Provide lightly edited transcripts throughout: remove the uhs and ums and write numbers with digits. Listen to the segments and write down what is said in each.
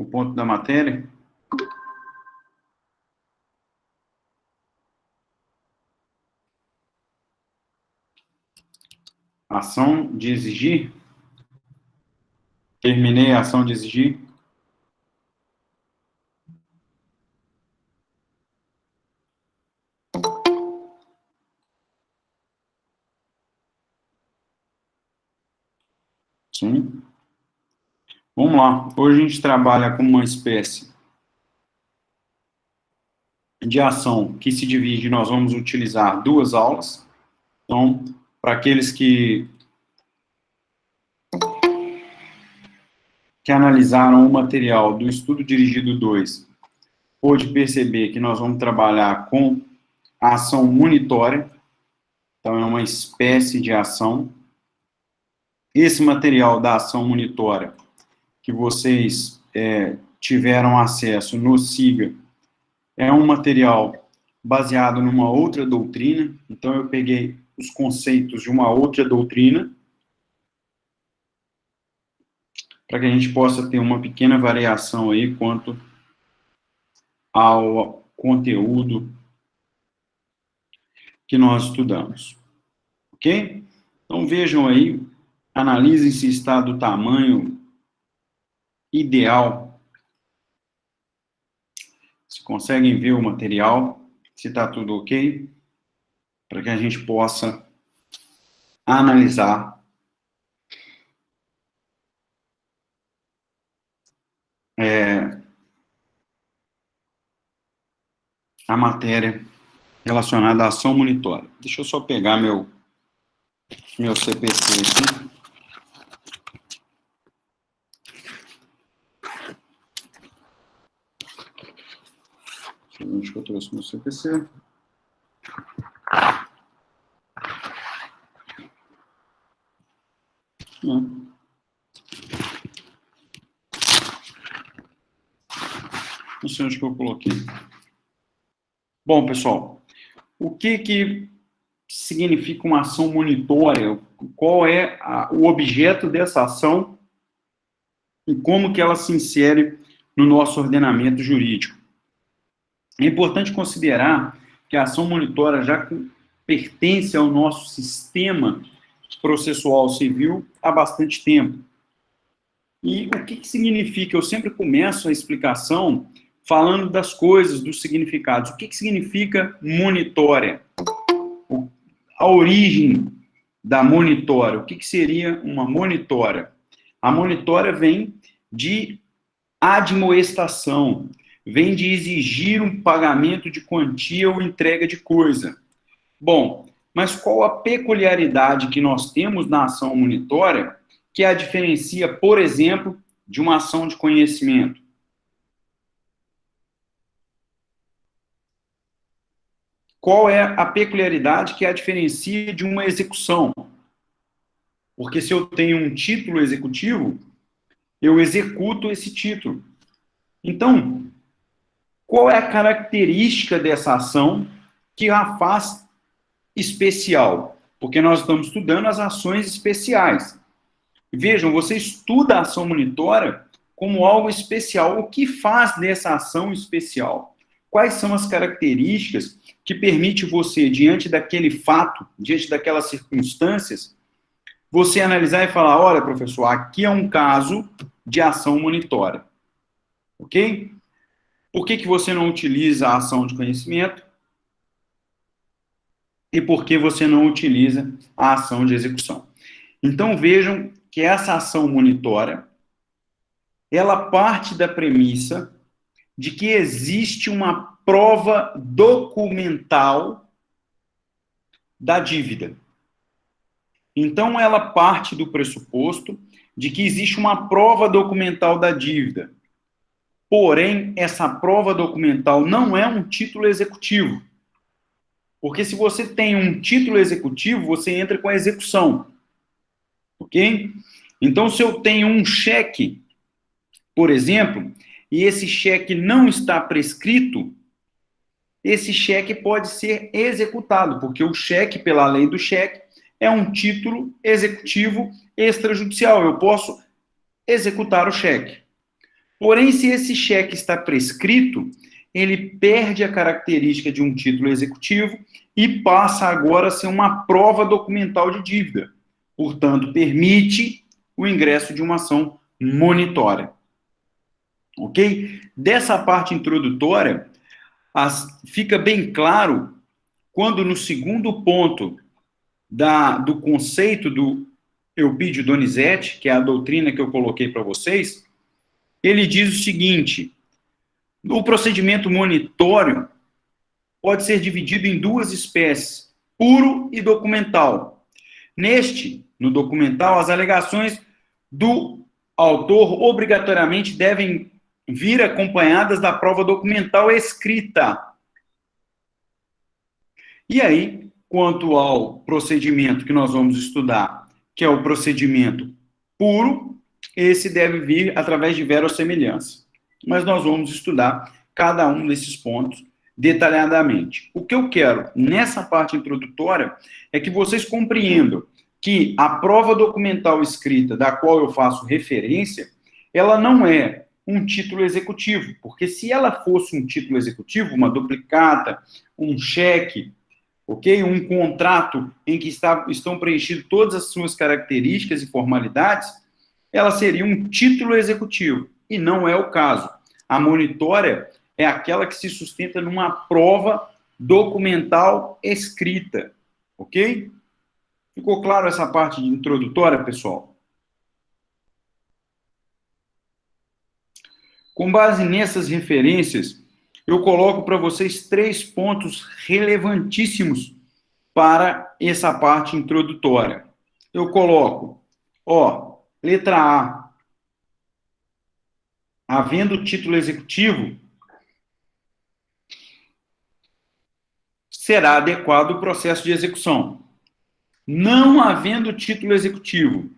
o ponto da matéria. Ação de exigir. Terminei a ação de exigir. Sim. Vamos lá. Hoje a gente trabalha com uma espécie de ação que se divide, nós vamos utilizar duas aulas. Então, para aqueles que analisaram o material do estudo dirigido 2, pôde perceber que nós vamos trabalhar com a ação monitória. Então, é uma espécie de ação. Esse material da ação monitória que vocês tiveram acesso no SIGA é um material baseado numa outra doutrina. Então, eu peguei os conceitos de uma outra doutrina para que a gente possa ter uma pequena variação aí quanto ao conteúdo que nós estudamos. Ok? Então, vejam aí, analisem se está do tamanho ideal, se conseguem ver o material, se está tudo ok, para que a gente possa analisar a matéria relacionada à ação monitória. Deixa eu só pegar meu CPC aqui. Onde que eu trouxe meu CPC? Não sei onde que eu coloquei. Bom, pessoal, o que significa uma ação monitória? Qual é o objeto dessa ação e como que ela se insere no nosso ordenamento jurídico? É importante considerar que a ação monitória já pertence ao nosso sistema processual civil há bastante tempo. E o que significa? Eu sempre começo a explicação falando das coisas, dos significados. O que significa monitória? A origem da monitória. O que seria uma monitória? A monitória vem de admoestação, vem de exigir um pagamento de quantia ou entrega de coisa. Bom, mas qual a peculiaridade que nós temos na ação monitória que a diferencia, por exemplo, de uma ação de conhecimento? Qual é a peculiaridade que a diferencia de uma execução? Porque se eu tenho um título executivo, eu executo esse título. Então, qual é a característica dessa ação que a faz especial? Porque nós estamos estudando as ações especiais. Vejam, você estuda a ação monitória como algo especial. O que faz dessa ação especial? Quais são as características que permite você, diante daquele fato, diante daquelas circunstâncias, você analisar e falar, olha, professor, aqui é um caso de ação monitória. Ok? Por que você não utiliza a ação de conhecimento? E por que você não utiliza a ação de execução? Então, vejam que essa ação monitória, ela parte da premissa de que existe uma prova documental da dívida. Então, ela parte do pressuposto de que existe uma prova documental da dívida. Porém, essa prova documental não é um título executivo. Porque se você tem um título executivo, você entra com a execução. Ok? Então, se eu tenho um cheque, por exemplo, e esse cheque não está prescrito, esse cheque pode ser executado, porque o cheque, pela lei do cheque, é um título executivo extrajudicial. Eu posso executar o cheque. Porém, se esse cheque está prescrito, ele perde a característica de um título executivo e passa agora a ser uma prova documental de dívida. Portanto, permite o ingresso de uma ação monitória. Ok? Dessa parte introdutória, fica bem claro quando no segundo ponto do conceito do Eupídio Donizete, que é a doutrina que eu coloquei para vocês, ele diz o seguinte: o procedimento monitório pode ser dividido em duas espécies, puro e documental. No documental, as alegações do autor obrigatoriamente devem vir acompanhadas da prova documental escrita. E aí, quanto ao procedimento que nós vamos estudar, que é o procedimento puro, esse deve vir através de verossemelhança. Mas nós vamos estudar cada um desses pontos detalhadamente. O que eu quero nessa parte introdutória é que vocês compreendam que a prova documental escrita, da qual eu faço referência, ela não é um título executivo, porque se ela fosse um título executivo, uma duplicata, um cheque, ok? Um contrato em que estão preenchidas todas as suas características e formalidades, ela seria um título executivo, e não é o caso. A monitória é aquela que se sustenta numa prova documental escrita, ok? Ficou claro essa parte introdutória, pessoal? Com base nessas referências, eu coloco para vocês 3 pontos relevantíssimos para essa parte introdutória. Eu coloco, letra A, havendo título executivo, será adequado o processo de execução. Não havendo título executivo,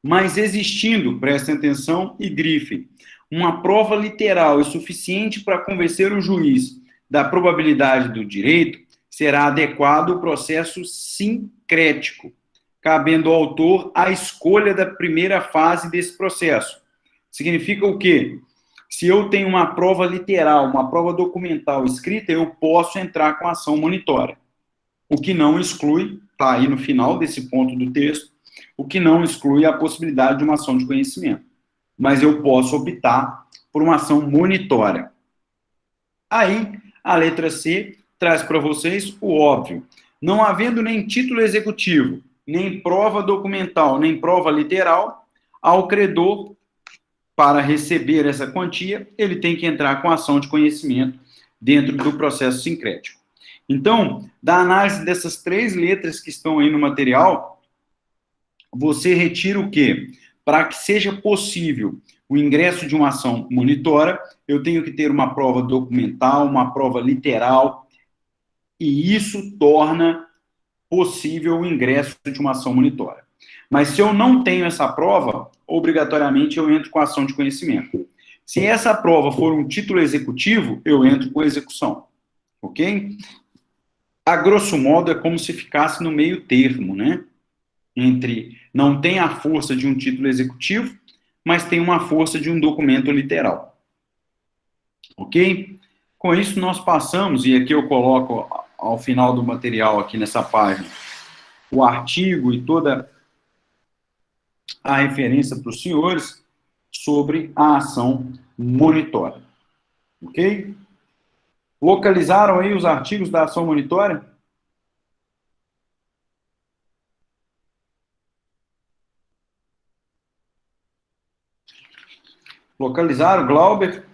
mas existindo, prestem atenção e grifem, uma prova literal e suficiente para convencer o juiz da probabilidade do direito, será adequado o processo sincrético, cabendo ao autor a escolha da primeira fase desse processo. Significa o quê? Se eu tenho uma prova literal, uma prova documental escrita, eu posso entrar com ação monitória. O que não exclui, está aí no final desse ponto do texto, o que não exclui a possibilidade de uma ação de conhecimento. Mas eu posso optar por uma ação monitória. Aí, a letra C traz para vocês o óbvio. Não havendo nem título executivo, nem prova documental, nem prova literal, ao credor, para receber essa quantia, ele tem que entrar com ação de conhecimento dentro do processo sincrético. Então, da análise dessas 3 letras que estão aí no material, você retira o quê? Para que seja possível o ingresso de uma ação monitória, eu tenho que ter uma prova documental, uma prova literal, e isso torna possível o ingresso de uma ação monitória. Mas se eu não tenho essa prova, obrigatoriamente eu entro com ação de conhecimento. Se essa prova for um título executivo, eu entro com execução. Ok? A grosso modo, é como se ficasse no meio termo, né? Entre não tem a força de um título executivo, mas tem uma força de um documento literal. Ok? Com isso, nós passamos, e aqui eu coloco ao final do material, aqui nessa página, o artigo e toda a referência para os senhores sobre a ação monitória. Ok? Localizaram aí os artigos da ação monitória? Localizaram, Glauber?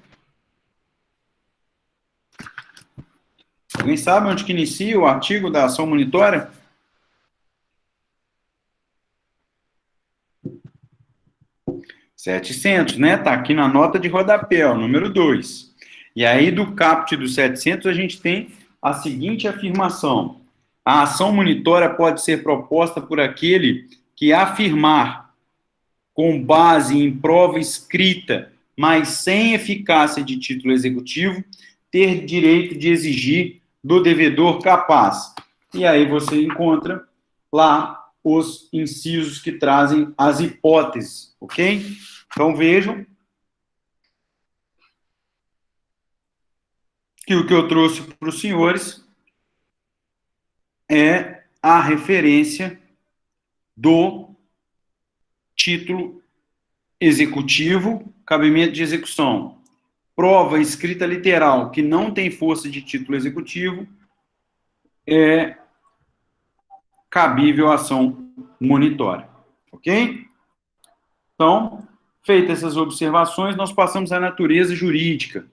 Alguém sabe onde que inicia o artigo da ação monitória? R$700, né? Está aqui na nota de rodapé, ó, número 2. E aí, do caput dos 700, a gente tem a seguinte afirmação. A ação monitória pode ser proposta por aquele que afirmar, com base em prova escrita, mas sem eficácia de título executivo, ter direito de exigir do devedor capaz. E aí você encontra lá os incisos que trazem as hipóteses, ok? Então, vejam que o que eu trouxe para os senhores é a referência do título executivo, cabimento de execução. Prova escrita literal que não tem força de título executivo é cabível a ação monitória. Ok? Então, feitas essas observações, nós passamos à natureza jurídica.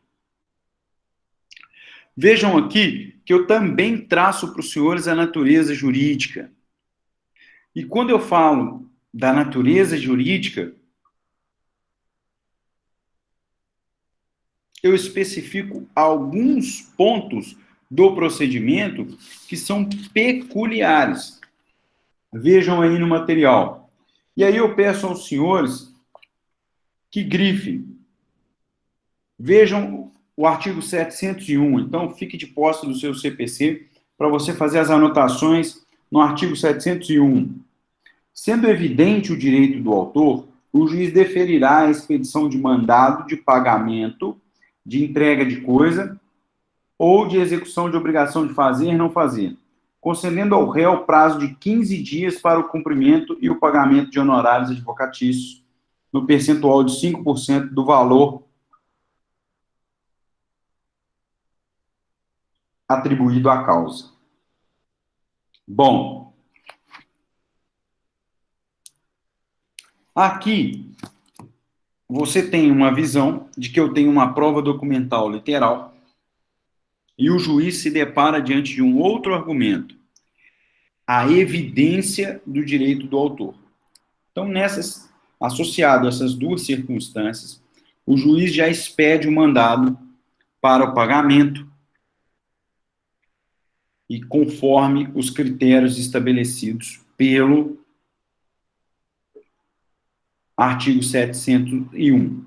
Vejam aqui que eu também traço para os senhores a natureza jurídica. E quando eu falo da natureza jurídica, eu especifico alguns pontos do procedimento que são peculiares. Vejam aí no material. E aí eu peço aos senhores que grifem. Vejam o artigo 701. Então, fique de posse do seu CPC para você fazer as anotações no artigo 701. Sendo evidente o direito do autor, o juiz deferirá a expedição de mandado de pagamento, de entrega de coisa ou de execução de obrigação de fazer e não fazer, concedendo ao réu prazo de 15 dias para o cumprimento e o pagamento de honorários advocatícios, no percentual de 5% do valor atribuído à causa. Bom, aqui você tem uma visão de que eu tenho uma prova documental literal e o juiz se depara diante de um outro argumento, a evidência do direito do autor. Então, associado a essas duas circunstâncias, o juiz já expede o mandado para o pagamento e conforme os critérios estabelecidos pelo artigo 701.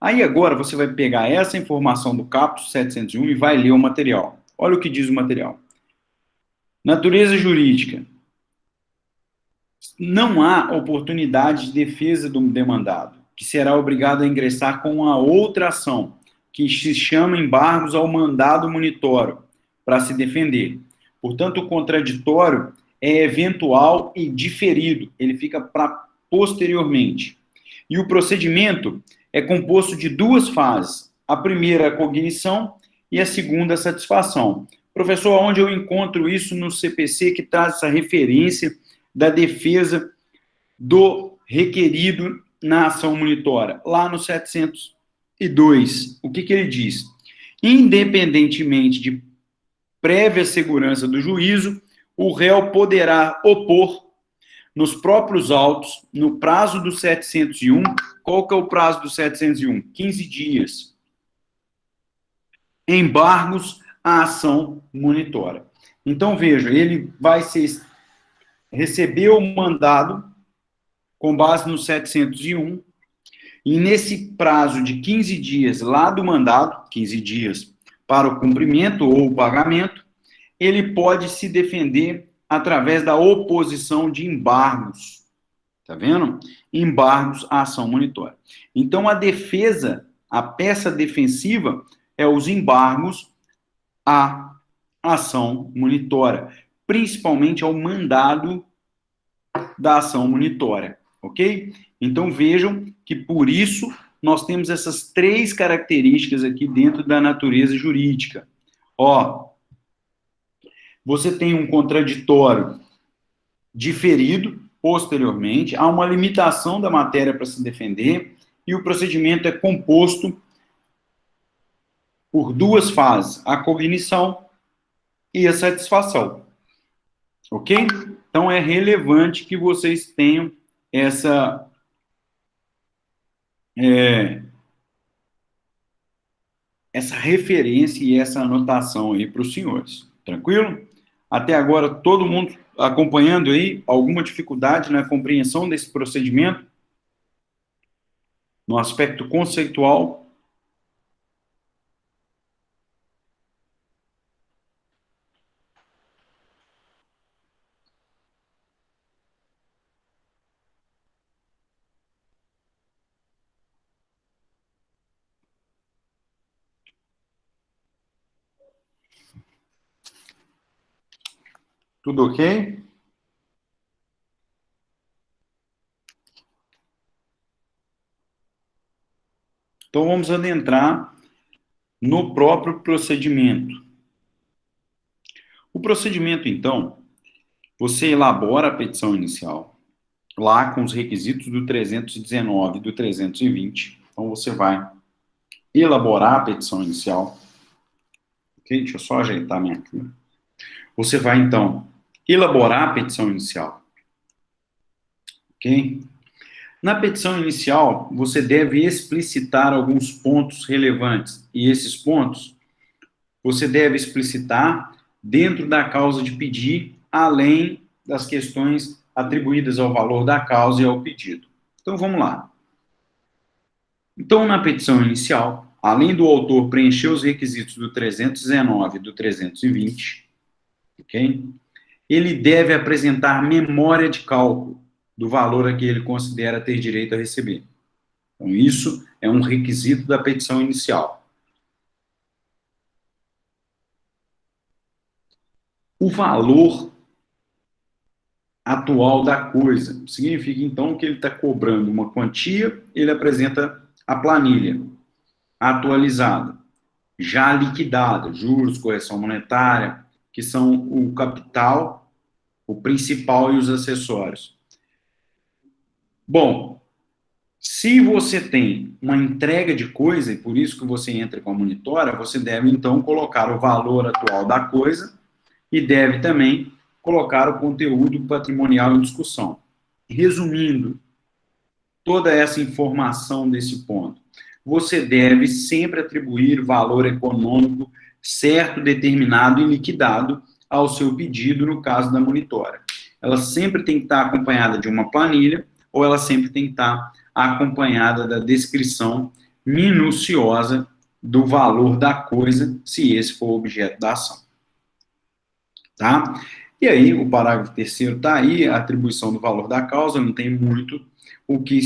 Aí agora você vai pegar essa informação do caput 701 e vai ler o material. Olha o que diz o material. Natureza jurídica. Não há oportunidade de defesa do demandado, que será obrigado a ingressar com uma outra ação, que se chama embargos ao mandado monitório, para se defender. Portanto, o contraditório é eventual e diferido, ele fica para posteriormente. E o procedimento é composto de duas fases. A primeira, a cognição, e a segunda, a satisfação. Professor, onde eu encontro isso no CPC que traz essa referência da defesa do requerido na ação monitória? Lá no 702, o que ele diz? Independentemente de prévia segurança do juízo, o réu poderá opor nos próprios autos, no prazo do 701, qual que é o prazo do 701? 15 dias. Embargos à ação monitória. Então, veja, ele vai receber o mandado com base no 701, e nesse prazo de 15 dias lá do mandado, 15 dias para o cumprimento ou o pagamento, ele pode se defender através da oposição de embargos. Tá vendo? Embargos à ação monitória. Então, a defesa, a peça defensiva, é os embargos à ação monitória, principalmente ao mandado da ação monitória, ok? Então, vejam que, por isso, nós temos essas três características aqui dentro da natureza jurídica. Ó, você tem um contraditório diferido posteriormente, há uma limitação da matéria para se defender, e o procedimento é composto por duas fases, a cognição e a satisfação. Ok? Então, é relevante que vocês tenham é, essa referência e essa anotação aí para os senhores. Tranquilo? Até agora, todo mundo acompanhando aí, alguma dificuldade na compreensão desse procedimento, no aspecto conceitual? Tudo ok? Então, vamos adentrar no próprio procedimento. O procedimento, então, você elabora a petição inicial, lá com os requisitos do 319 e do 320. Então, você vai elaborar a petição inicial. Ok? Deixa eu só ajeitar minha câmera. Você vai, então, elaborar a petição inicial. Ok? Na petição inicial, você deve explicitar alguns pontos relevantes. E esses pontos você deve explicitar dentro da causa de pedir, além das questões atribuídas ao valor da causa e ao pedido. Então, vamos lá. Então, na petição inicial, além do autor preencher os requisitos do 319 e do 320, ok? Ele deve apresentar memória de cálculo do valor a que ele considera ter direito a receber. Então, isso é um requisito da petição inicial. O valor atual da coisa significa, então, que ele está cobrando uma quantia, ele apresenta a planilha atualizada, já liquidada, juros, correção monetária, que são o capital, o principal e os acessórios. Bom, se você tem uma entrega de coisa, e por isso que você entra com a monitora, você deve, então, colocar o valor atual da coisa e deve também colocar o conteúdo patrimonial em discussão. Resumindo toda essa informação desse ponto, você deve sempre atribuir valor econômico certo, determinado e liquidado ao seu pedido, no caso da monitora. Ela sempre tem que estar acompanhada de uma planilha, ou ela sempre tem que estar acompanhada da descrição minuciosa do valor da coisa, se esse for o objeto da ação. Tá? E aí, o parágrafo 3º está aí, a atribuição do valor da causa, não tem muito o que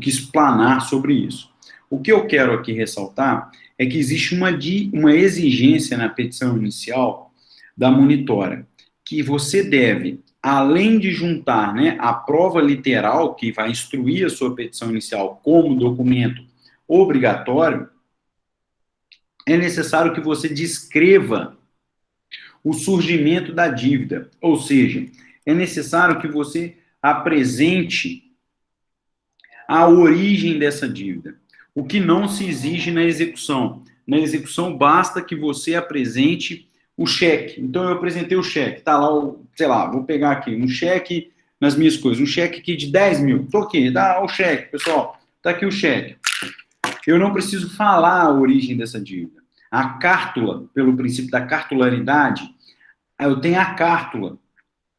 explanar sobre isso. O que eu quero aqui ressaltar é que existe uma exigência na petição inicial da monitora, que você deve, além de juntar, né, a prova literal, que vai instruir a sua petição inicial como documento obrigatório, é necessário que você descreva o surgimento da dívida, ou seja, é necessário que você apresente a origem dessa dívida, o que não se exige na execução. Na execução, basta que você apresente o cheque. Então, eu apresentei o cheque, tá lá, sei lá, vou pegar aqui um cheque nas minhas coisas, um cheque aqui de 10 mil. Tô aqui, dá o cheque, pessoal, tá aqui o cheque. Eu não preciso falar a origem dessa dívida. A cártula, pelo princípio da cartularidade, eu tenho a cártula,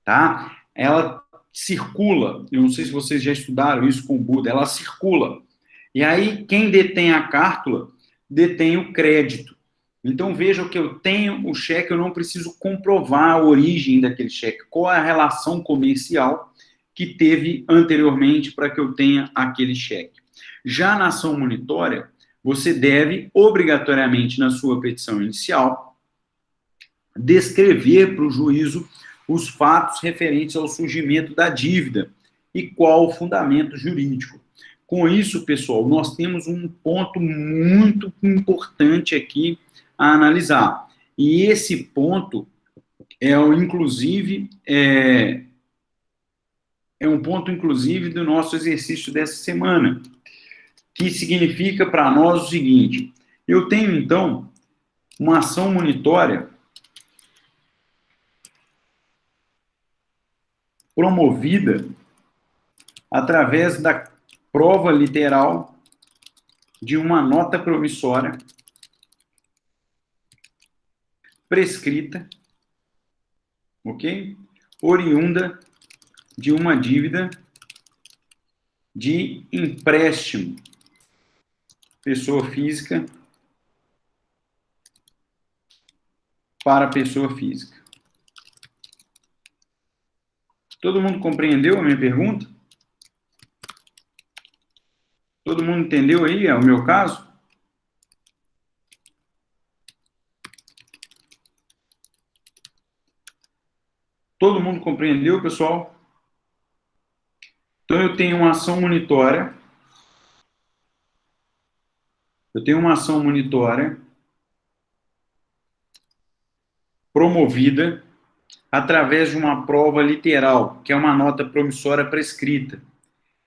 tá? Ela circula, eu não sei se vocês já estudaram isso com o Buda, ela circula. E aí, quem detém a cártula, detém o crédito. Então, vejam que eu tenho o cheque, eu não preciso comprovar a origem daquele cheque, qual é a relação comercial que teve anteriormente para que eu tenha aquele cheque. Já na ação monitória, você deve, obrigatoriamente, na sua petição inicial, descrever para o juízo os fatos referentes ao surgimento da dívida e qual o fundamento jurídico. Com isso, pessoal, nós temos um ponto muito importante aqui a analisar. E esse ponto é um ponto, inclusive, do nosso exercício dessa semana, que significa para nós o seguinte: eu tenho, então, uma ação monitória promovida através da prova literal de uma nota promissória prescrita, ok? Oriunda de uma dívida de empréstimo, pessoa física para pessoa física. Todo mundo compreendeu a minha pergunta? Todo mundo entendeu aí, é o meu caso? Todo mundo compreendeu, pessoal? Então, eu tenho uma ação monitória. Eu tenho uma ação monitória promovida através de uma prova literal, que é uma nota promissória prescrita.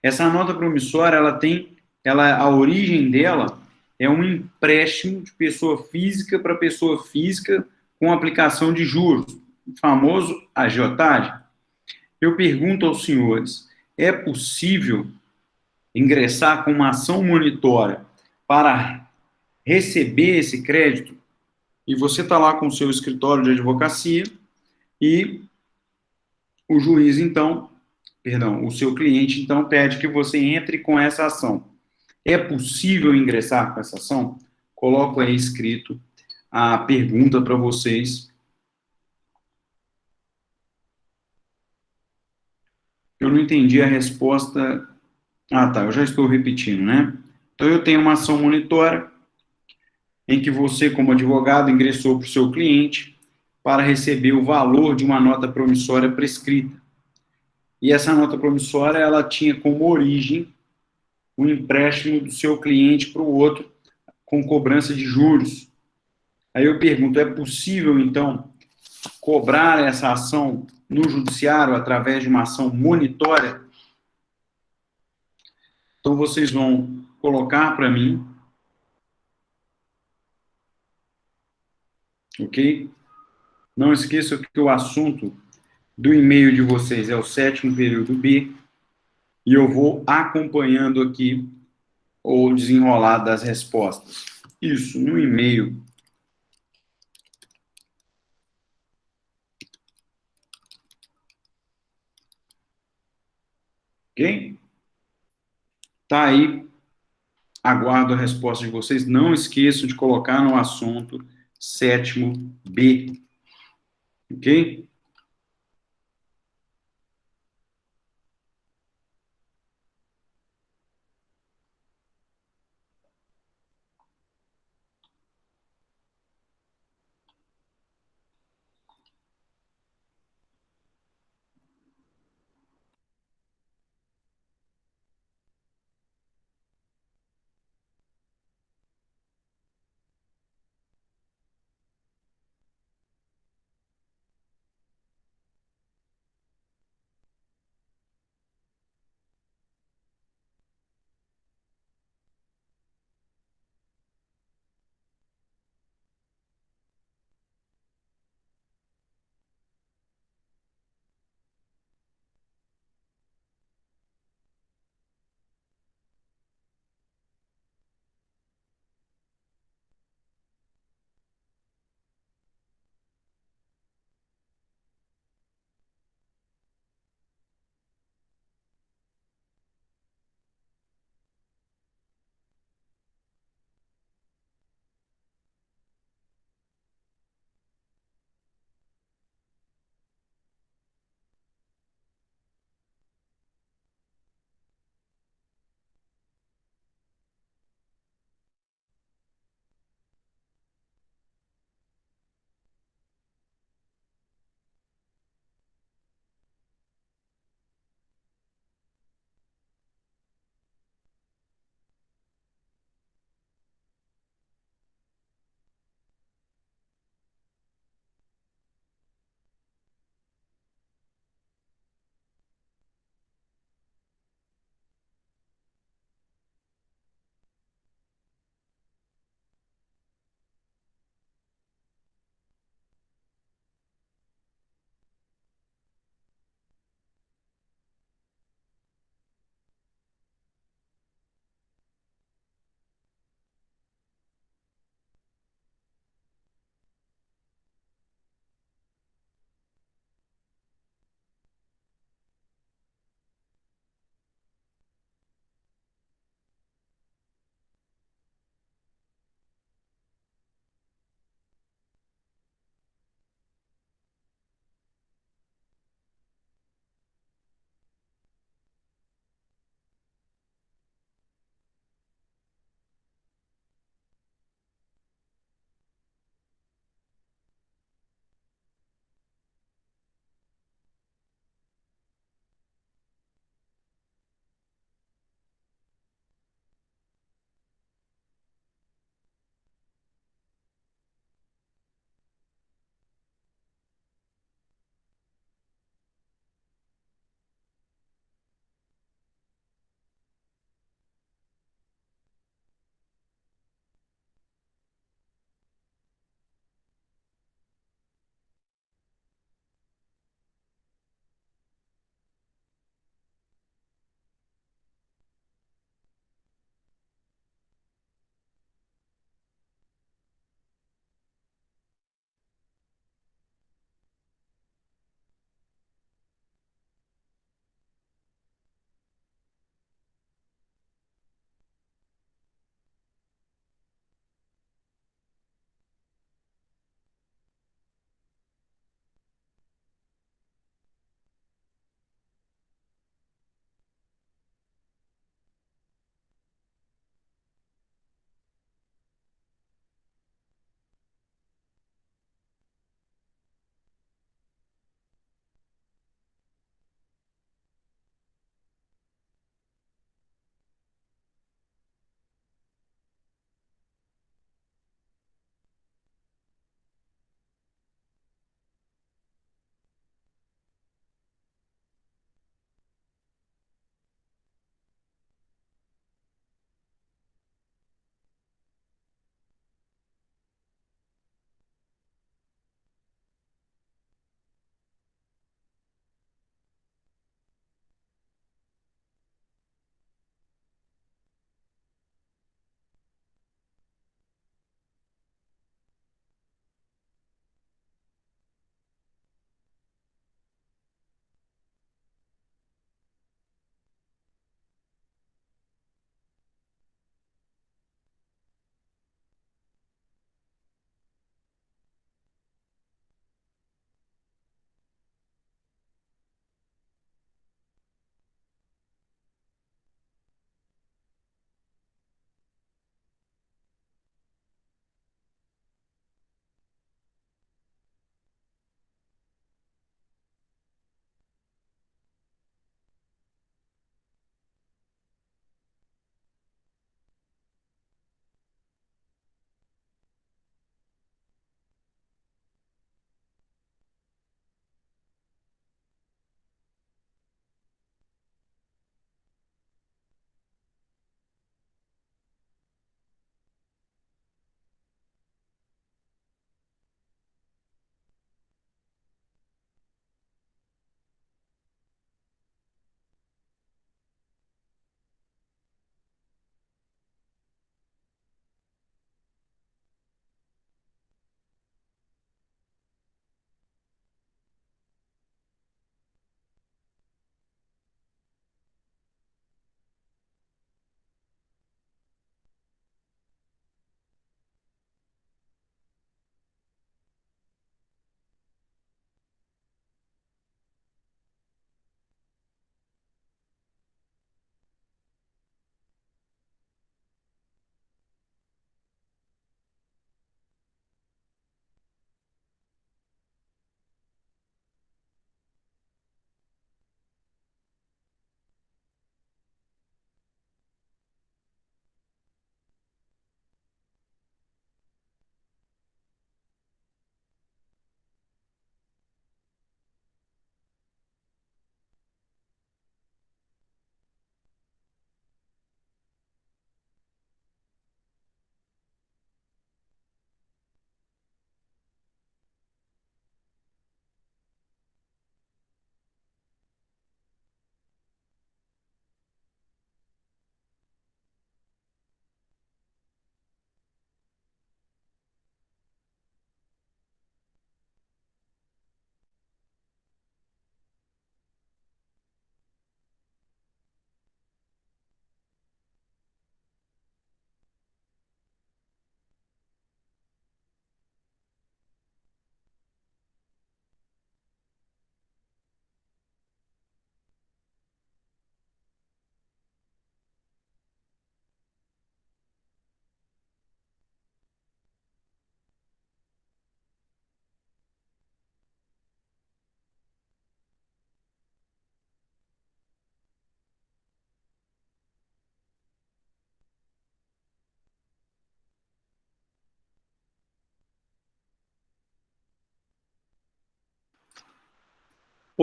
Essa nota promissória, a origem dela é um empréstimo de pessoa física para pessoa física com aplicação de juros, o famoso agiotagem. Eu pergunto aos senhores, é possível ingressar com uma ação monitória para receber esse crédito? E você está lá com o seu escritório de advocacia e o juiz, então, perdão, o seu cliente, então, pede que você entre com essa ação. É possível ingressar com essa ação? Coloco aí escrito a pergunta para vocês. Eu não entendi a resposta. Ah, tá, eu já estou repetindo, né? Então, eu tenho uma ação monitória em que você, como advogado, ingressou para o seu cliente para receber o valor de uma nota promissória prescrita. E essa nota promissória, ela tinha como origem o empréstimo do seu cliente para o outro com cobrança de juros. Aí eu pergunto, é possível, então, cobrar essa ação no judiciário através de uma ação monitória? Então, vocês vão colocar para mim, ok? Não esqueça que o assunto do e-mail de vocês é o sétimo período B, e eu vou acompanhando aqui o desenrolar das respostas. Isso, no e-mail, ok? Tá aí, aguardo a resposta de vocês. Não esqueçam de colocar no assunto sétimo B, ok?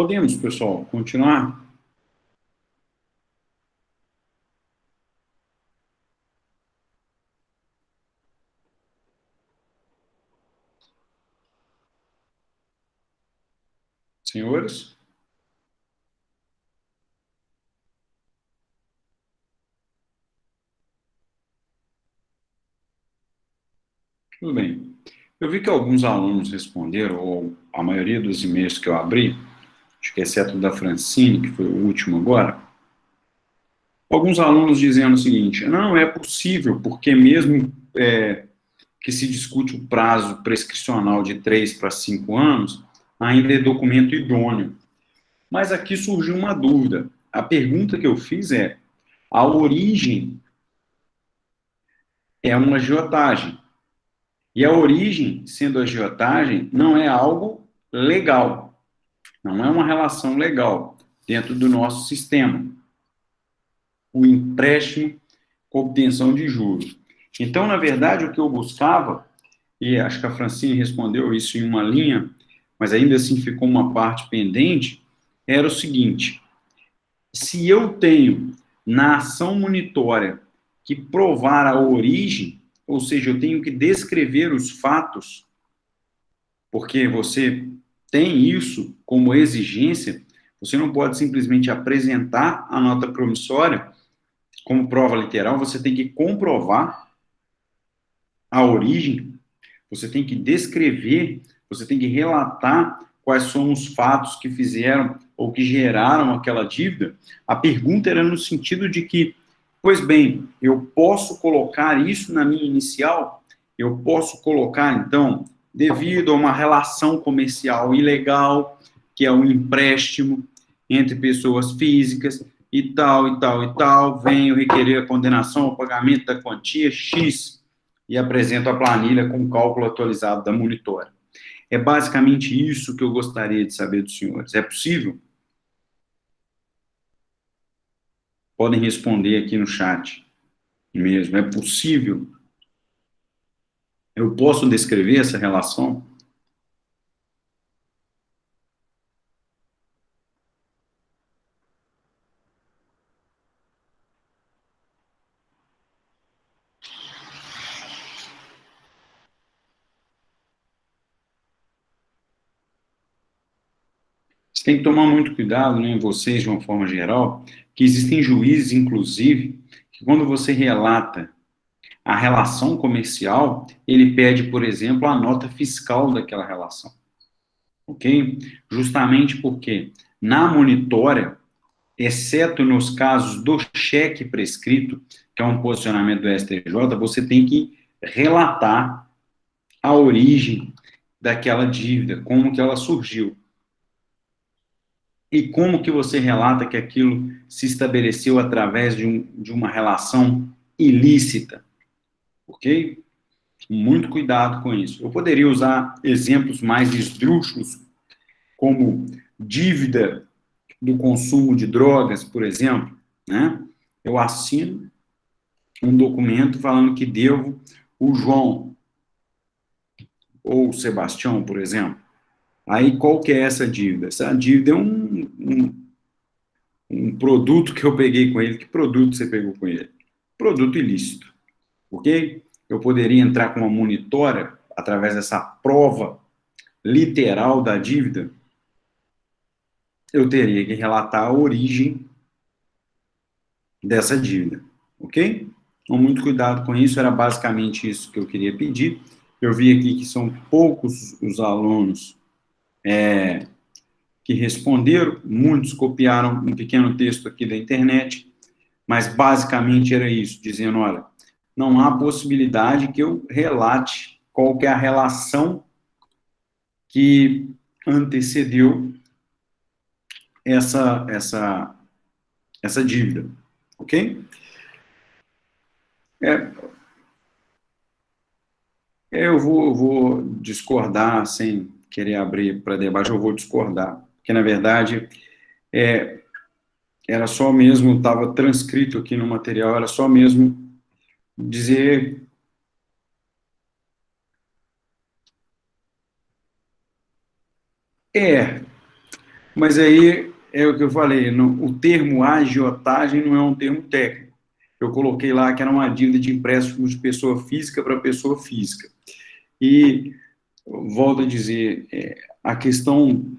Podemos, pessoal, continuar? Senhores? Tudo bem. Eu vi que alguns alunos responderam, ou a maioria dos e-mails que eu abri, acho que exceto o da Francine, que foi o último agora, alguns alunos dizendo o seguinte: não é possível, porque mesmo que se discute o prazo prescricional de 3 para 5 anos, ainda é documento idôneo. Mas aqui surgiu uma dúvida. A pergunta que eu fiz é: a origem é uma agiotagem. E a origem, sendo agiotagem, não é algo legal. Não é uma relação legal dentro do nosso sistema. O empréstimo com obtenção de juros. Então, na verdade, o que eu buscava, e acho que a Francine respondeu isso em uma linha, mas ainda assim ficou uma parte pendente, era o seguinte: se eu tenho na ação monitória que provar a origem, ou seja, eu tenho que descrever os fatos, porque você tem isso como exigência, você não pode simplesmente apresentar a nota promissória como prova literal, você tem que comprovar a origem, você tem que descrever, você tem que relatar quais são os fatos que fizeram ou que geraram aquela dívida. A pergunta era no sentido de que, pois bem, eu posso colocar isso na minha inicial? Eu posso colocar, então, devido a uma relação comercial ilegal, que é um empréstimo entre pessoas físicas, e tal, e tal, e tal, venho requerer a condenação ao pagamento da quantia X e apresento a planilha com o cálculo atualizado da monitora. É basicamente isso que eu gostaria de saber dos senhores. É possível? Podem responder aqui no chat mesmo. É possível? Eu posso descrever essa relação? Você tem que tomar muito cuidado, né, vocês, de uma forma geral, que existem juízes, inclusive, que quando você relata a relação comercial, ele pede, por exemplo, a nota fiscal daquela relação, ok? Justamente porque na monitória, exceto nos casos do cheque prescrito, que é um posicionamento do STJ, você tem que relatar a origem daquela dívida, como que ela surgiu. E como que você relata que aquilo se estabeleceu através de uma relação ilícita, ok? Muito cuidado com isso. Eu poderia usar exemplos mais esdrúxulos, como dívida do consumo de drogas, por exemplo, né? Eu assino um documento falando que devo o João ou o Sebastião, por exemplo. Aí, qual que é essa dívida? Essa dívida é um produto que eu peguei com ele. Que produto você pegou com ele? Produto ilícito, ok? Eu poderia entrar com uma monitora através dessa prova literal da dívida. Eu teria que relatar a origem dessa dívida, ok? Então, muito cuidado com isso, era basicamente isso que eu queria pedir. Eu vi aqui que são poucos os alunos que responderam, muitos copiaram um pequeno texto aqui da internet, mas basicamente era isso, dizendo, olha, não há possibilidade que eu relate qual que é a relação que antecedeu essa dívida, ok? É, eu vou discordar, sem querer abrir para debate, eu vou discordar, porque, na verdade, é, era só mesmo, estava transcrito aqui no material, era só mesmo dizer, é, Mas aí é o que eu falei, o termo agiotagem não é um termo técnico. Eu coloquei lá que era uma dívida de empréstimo de pessoa física para pessoa física. E, volto a dizer, a questão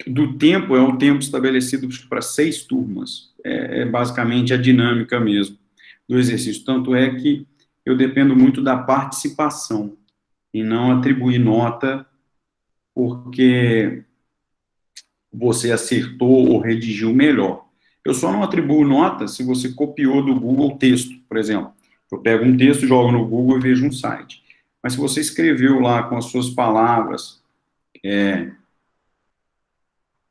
do tempo é um tempo estabelecido para 6 turmas. É basicamente a dinâmica mesmo do exercício. Tanto é que eu dependo muito da participação e não atribuir nota porque você acertou ou redigiu melhor. Eu só não atribuo nota se você copiou do Google texto, por exemplo. Eu pego um texto, jogo no Google e vejo um site. Mas se você escreveu lá com as suas palavras,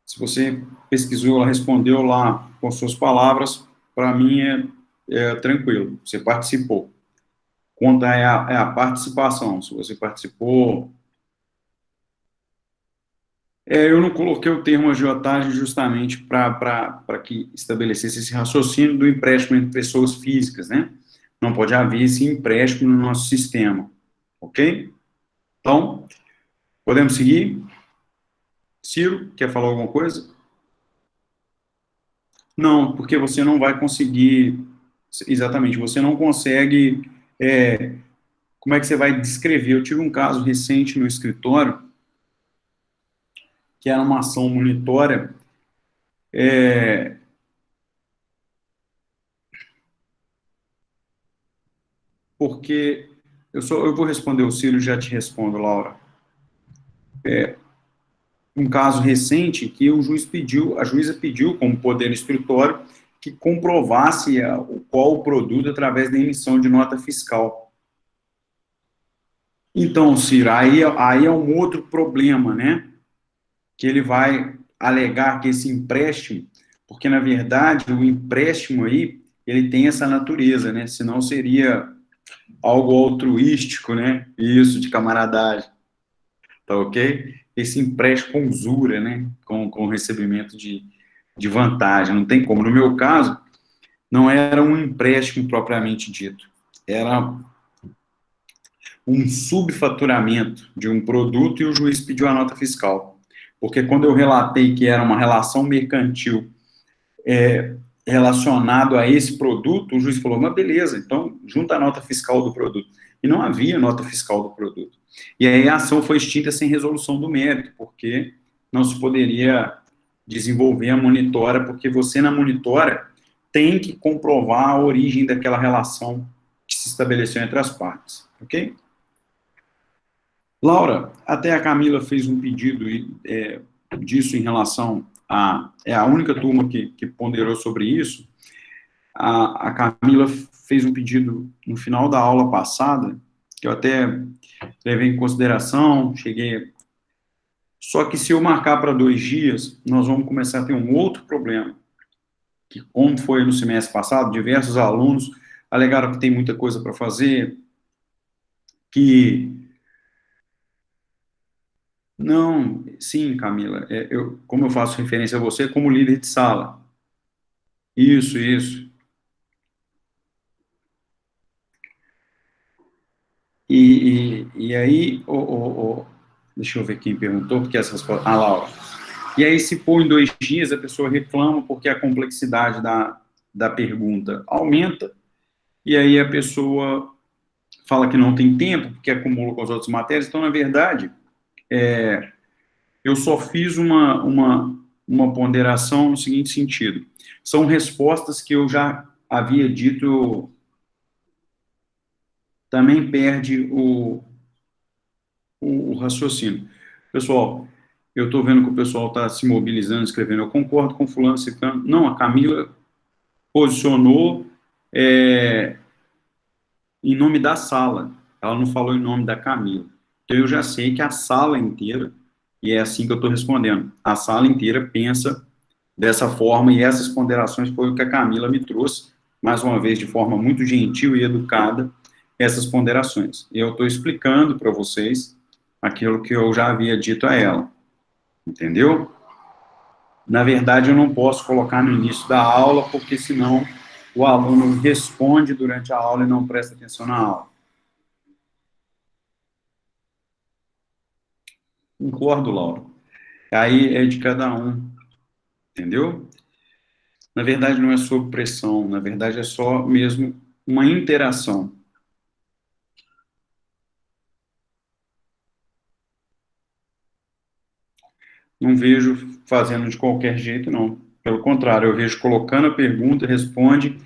se você pesquisou, respondeu lá com as suas palavras, para mim é tranquilo, você participou. Conta é a participação. Se você participou, eu não coloquei o termo agiotagem justamente para que estabelecesse esse raciocínio do empréstimo entre pessoas físicas, né? Não pode haver esse empréstimo no nosso sistema, ok? Então, podemos seguir? Ciro, quer falar alguma coisa? Não, porque você não vai conseguir, exatamente, você não consegue, como é que você vai descrever? Eu tive um caso recente no escritório, que era uma ação monitória, porque eu vou responder o Ciro e já te respondo, Laura. Um caso recente que o juiz pediu, a juíza pediu como poder instrutório que comprovasse qual o produto através da emissão de nota fiscal. Então, Ciro, aí é um outro problema, né? Que ele vai alegar que esse empréstimo, porque na verdade o empréstimo aí, ele tem essa natureza, né? Senão seria algo altruístico, né? Isso, de camaradagem, tá ok? Esse empréstimo com usura, né? Com recebimento de vantagem, não tem como. No meu caso, não era um empréstimo propriamente dito, era um subfaturamento de um produto e o juiz pediu a nota fiscal. Porque quando eu relatei que era uma relação mercantil relacionado a esse produto, o juiz falou, mas beleza, então junta a nota fiscal do produto. E não havia nota fiscal do produto. E aí a ação foi extinta sem resolução do mérito, porque não se poderia desenvolver a monitora, porque você na monitora tem que comprovar a origem daquela relação que se estabeleceu entre as partes, ok? Laura, até a Camila fez um pedido disso em relação a... É a única turma que ponderou sobre isso. A Camila fez um pedido no final da aula passada, que eu até levei em consideração, cheguei. Só que se eu marcar para 2 dias, nós vamos começar a ter um outro problema, que como foi no semestre passado, diversos alunos alegaram que tem muita coisa para fazer, que não, sim, Camila, como eu faço referência a você como líder de sala. Isso. E aí, deixa eu ver quem perguntou, porque essa resposta. Ah, Laura. E aí, se for em 2 dias, a pessoa reclama porque a complexidade da pergunta aumenta, e aí a pessoa fala que não tem tempo, porque acumula com as outras matérias. Então, na verdade, eu só fiz uma ponderação no seguinte sentido: são respostas que eu já havia dito, também perde o raciocínio. Pessoal, eu estou vendo que o pessoal está se mobilizando, escrevendo, eu concordo com fulano, ciclano. Não, a Camila posicionou em nome da sala, ela não falou em nome da Camila. Então, eu já sei que a sala inteira, e é assim que eu estou respondendo, a sala inteira pensa dessa forma, e essas ponderações foi o que a Camila me trouxe, mais uma vez, de forma muito gentil e educada, essas ponderações. E eu estou explicando para vocês aquilo que eu já havia dito a ela, entendeu? Na verdade, eu não posso colocar no início da aula, porque senão o aluno responde durante a aula e não presta atenção na aula. Concordo, Laura. Aí é de cada um. entendeu? Na verdade, não é sob pressão, na verdade, é só mesmo uma interação. Não vejo fazendo de qualquer jeito, não. Pelo contrário, eu vejo colocando a pergunta, responde,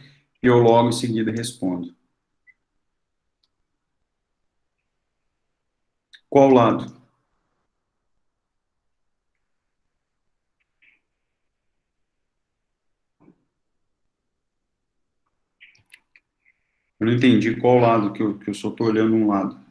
e eu logo em seguida respondo. Qual lado? Eu não entendi qual lado, que eu só estou olhando um lado.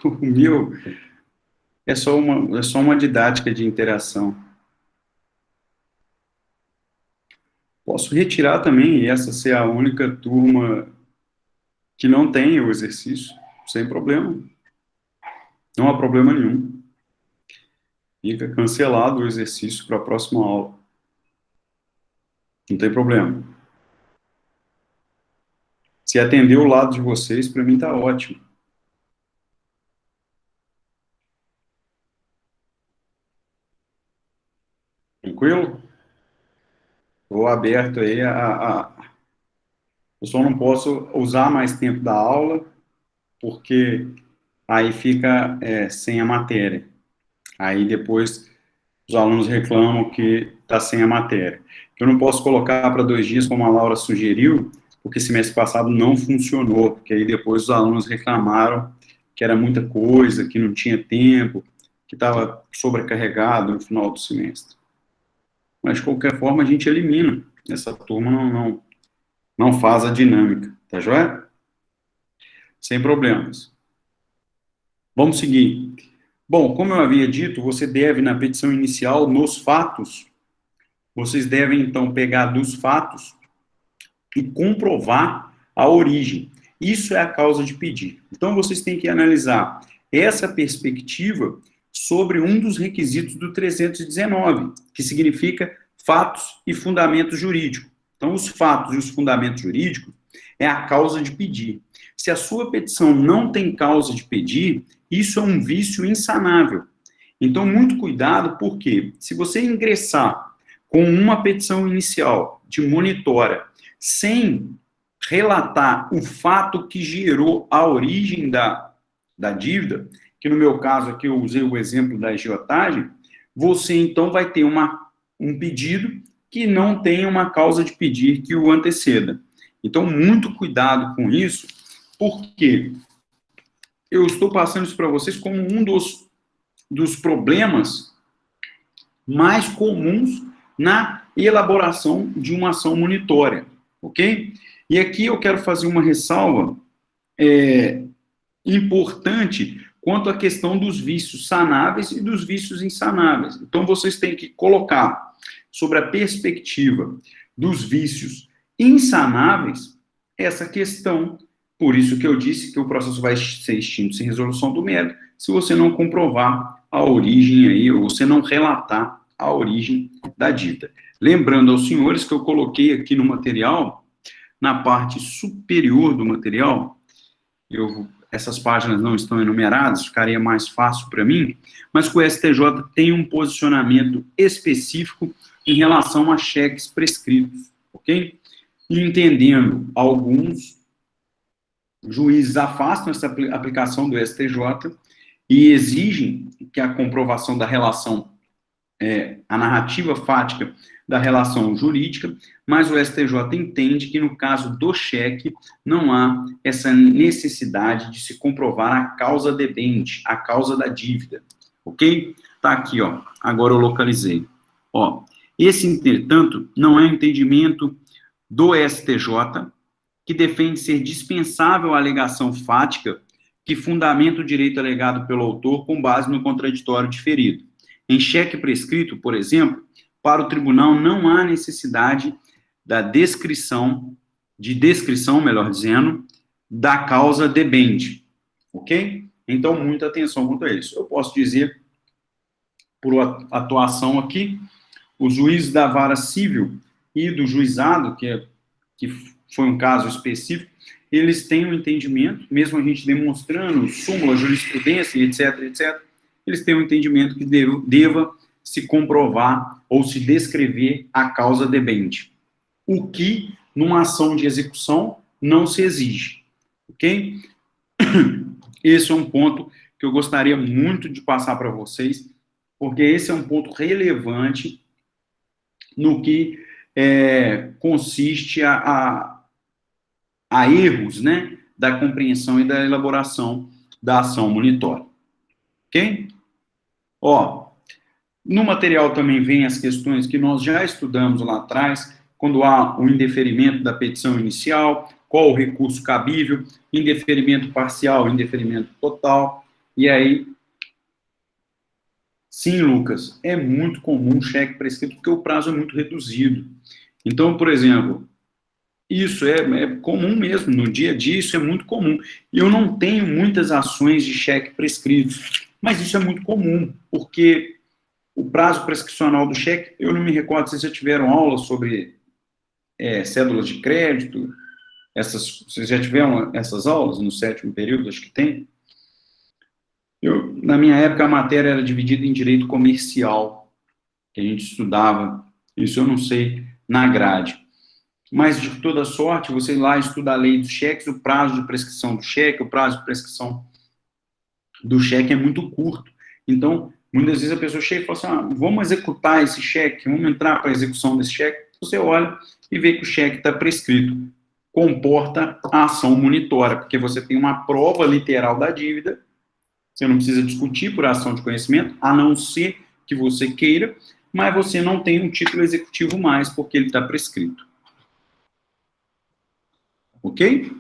O meu é só uma didática de interação. Posso retirar também e essa ser a única turma que não tem o exercício, sem problema. Não há problema nenhum. Fica cancelado o exercício para a próxima aula. Não tem problema. Se atender o lado de vocês, para mim está ótimo. Tranquilo? Estou aberto aí eu só não posso usar mais tempo da aula, porque aí fica sem a matéria. Aí depois os alunos reclamam que está sem a matéria. Eu não posso colocar para 2 dias, como a Laura sugeriu, porque semestre passado não funcionou, porque aí depois os alunos reclamaram que era muita coisa, que não tinha tempo, que estava sobrecarregado no final do semestre. Mas, de qualquer forma, a gente elimina. Essa turma não faz a dinâmica, tá joia? Sem problemas. Vamos seguir. Bom, como eu havia dito, você deve, na petição inicial, nos fatos, vocês devem, então, pegar dos fatos e comprovar a origem. Isso é a causa de pedir. Então, vocês têm que analisar essa perspectiva sobre um dos requisitos do 319, que significa fatos e fundamentos jurídicos. Então, os fatos e os fundamentos jurídicos é a causa de pedir. Se a sua petição não tem causa de pedir, isso é um vício insanável. Então, muito cuidado, porque se você ingressar com uma petição inicial de monitora, sem relatar o fato que gerou a origem da dívida, que no meu caso aqui eu usei o exemplo da agiotagem, você então vai ter um pedido que não tem uma causa de pedir que o anteceda. Então, muito cuidado com isso, porque eu estou passando isso para vocês como um dos problemas mais comuns na elaboração de uma ação monitória, ok? E aqui eu quero fazer uma ressalva importante quanto à questão dos vícios sanáveis e dos vícios insanáveis. Então, vocês têm que colocar sobre a perspectiva dos vícios insanáveis essa questão. Por isso que eu disse que o processo vai ser extinto sem resolução do mérito, se você não comprovar a origem aí, ou você não relatar a origem da dívida. Lembrando aos senhores que eu coloquei aqui no material, na parte superior do material, essas páginas não estão enumeradas, ficaria mais fácil para mim, mas que o STJ tem um posicionamento específico em relação a cheques prescritos, ok? E entendendo alguns juízes afastam essa aplicação do STJ e exigem que a comprovação da relação, a narrativa fática da relação jurídica, mas o STJ entende que no caso do cheque não há essa necessidade de se comprovar a causa debente, a causa da dívida, ok? Tá aqui, ó, agora eu localizei. Ó, esse, entretanto, não é um entendimento do STJ, que defende ser dispensável a alegação fática que fundamenta o direito alegado pelo autor com base no contraditório diferido. Em cheque prescrito, por exemplo, para o tribunal não há necessidade da descrição, melhor dizendo, da causa debente, ok? Então, muita atenção quanto a isso. Eu posso dizer, por atuação aqui, os juízes da vara civil e do juizado, que foi um caso específico, eles têm um entendimento, mesmo a gente demonstrando súmula, jurisprudência, etc., etc., eles têm um entendimento que deva se comprovar ou se descrever a causa debente. O que, numa ação de execução, não se exige. Ok? Esse é um ponto que eu gostaria muito de passar para vocês, porque esse é um ponto relevante no que consiste a erros, né, da compreensão e da elaboração da ação monitória. Ok? Ó, no material também vem as questões que nós já estudamos lá atrás, quando há o indeferimento da petição inicial, qual o recurso cabível, indeferimento parcial, indeferimento total, e aí, sim, Lucas, é muito comum cheque prescrito, porque o prazo é muito reduzido. Então, por exemplo, isso é comum mesmo, no dia a dia isso é muito comum. Eu não tenho muitas ações de cheque prescrito, mas isso é muito comum, porque o prazo prescricional do cheque, eu não me recordo se vocês já tiveram aula sobre cédulas de crédito, vocês já tiveram essas aulas no 7º período, acho que tem? Na minha época, a matéria era dividida em direito comercial, que a gente estudava, isso eu não sei, na grade. Mas, de toda sorte, você lá estuda a lei dos cheques, o prazo de prescrição do cheque, o prazo de prescrição do cheque é muito curto. Então, muitas vezes a pessoa chega e fala assim, vamos executar esse cheque, vamos entrar para a execução desse cheque. Você olha e vê que o cheque está prescrito. Comporta a ação monitória, porque você tem uma prova literal da dívida, você não precisa discutir por ação de conhecimento, a não ser que você queira, mas você não tem um título executivo mais, porque ele está prescrito. Ok?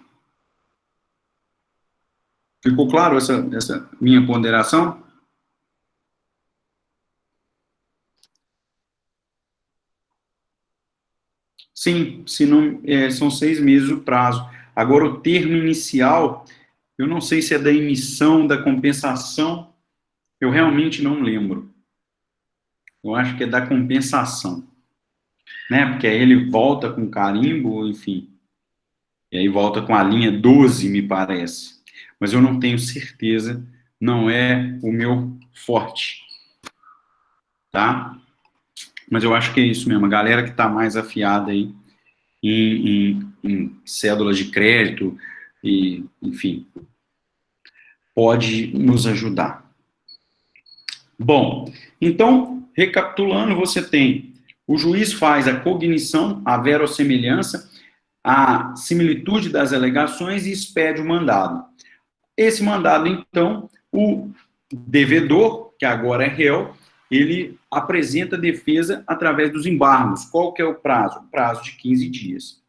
Ficou claro essa minha ponderação? Sim, se não, são 6 meses o prazo. Agora, o termo inicial, eu não sei se é da emissão, da compensação, eu realmente não lembro. Eu acho que é da compensação, né? Porque aí ele volta com carimbo, enfim. E aí volta com a linha 12, me parece. Mas eu não tenho certeza, não é o meu forte. Tá? Mas eu acho que é isso mesmo. A galera que está mais afiada aí em cédulas de crédito, e, enfim, pode nos ajudar. Bom, então, recapitulando, você tem o juiz faz a cognição, a verossemelhança, a similitude das alegações e expede o mandado. Esse mandado, então, o devedor, que agora é réu, ele apresenta a defesa através dos embargos. Qual que é o prazo? O prazo de 15 dias.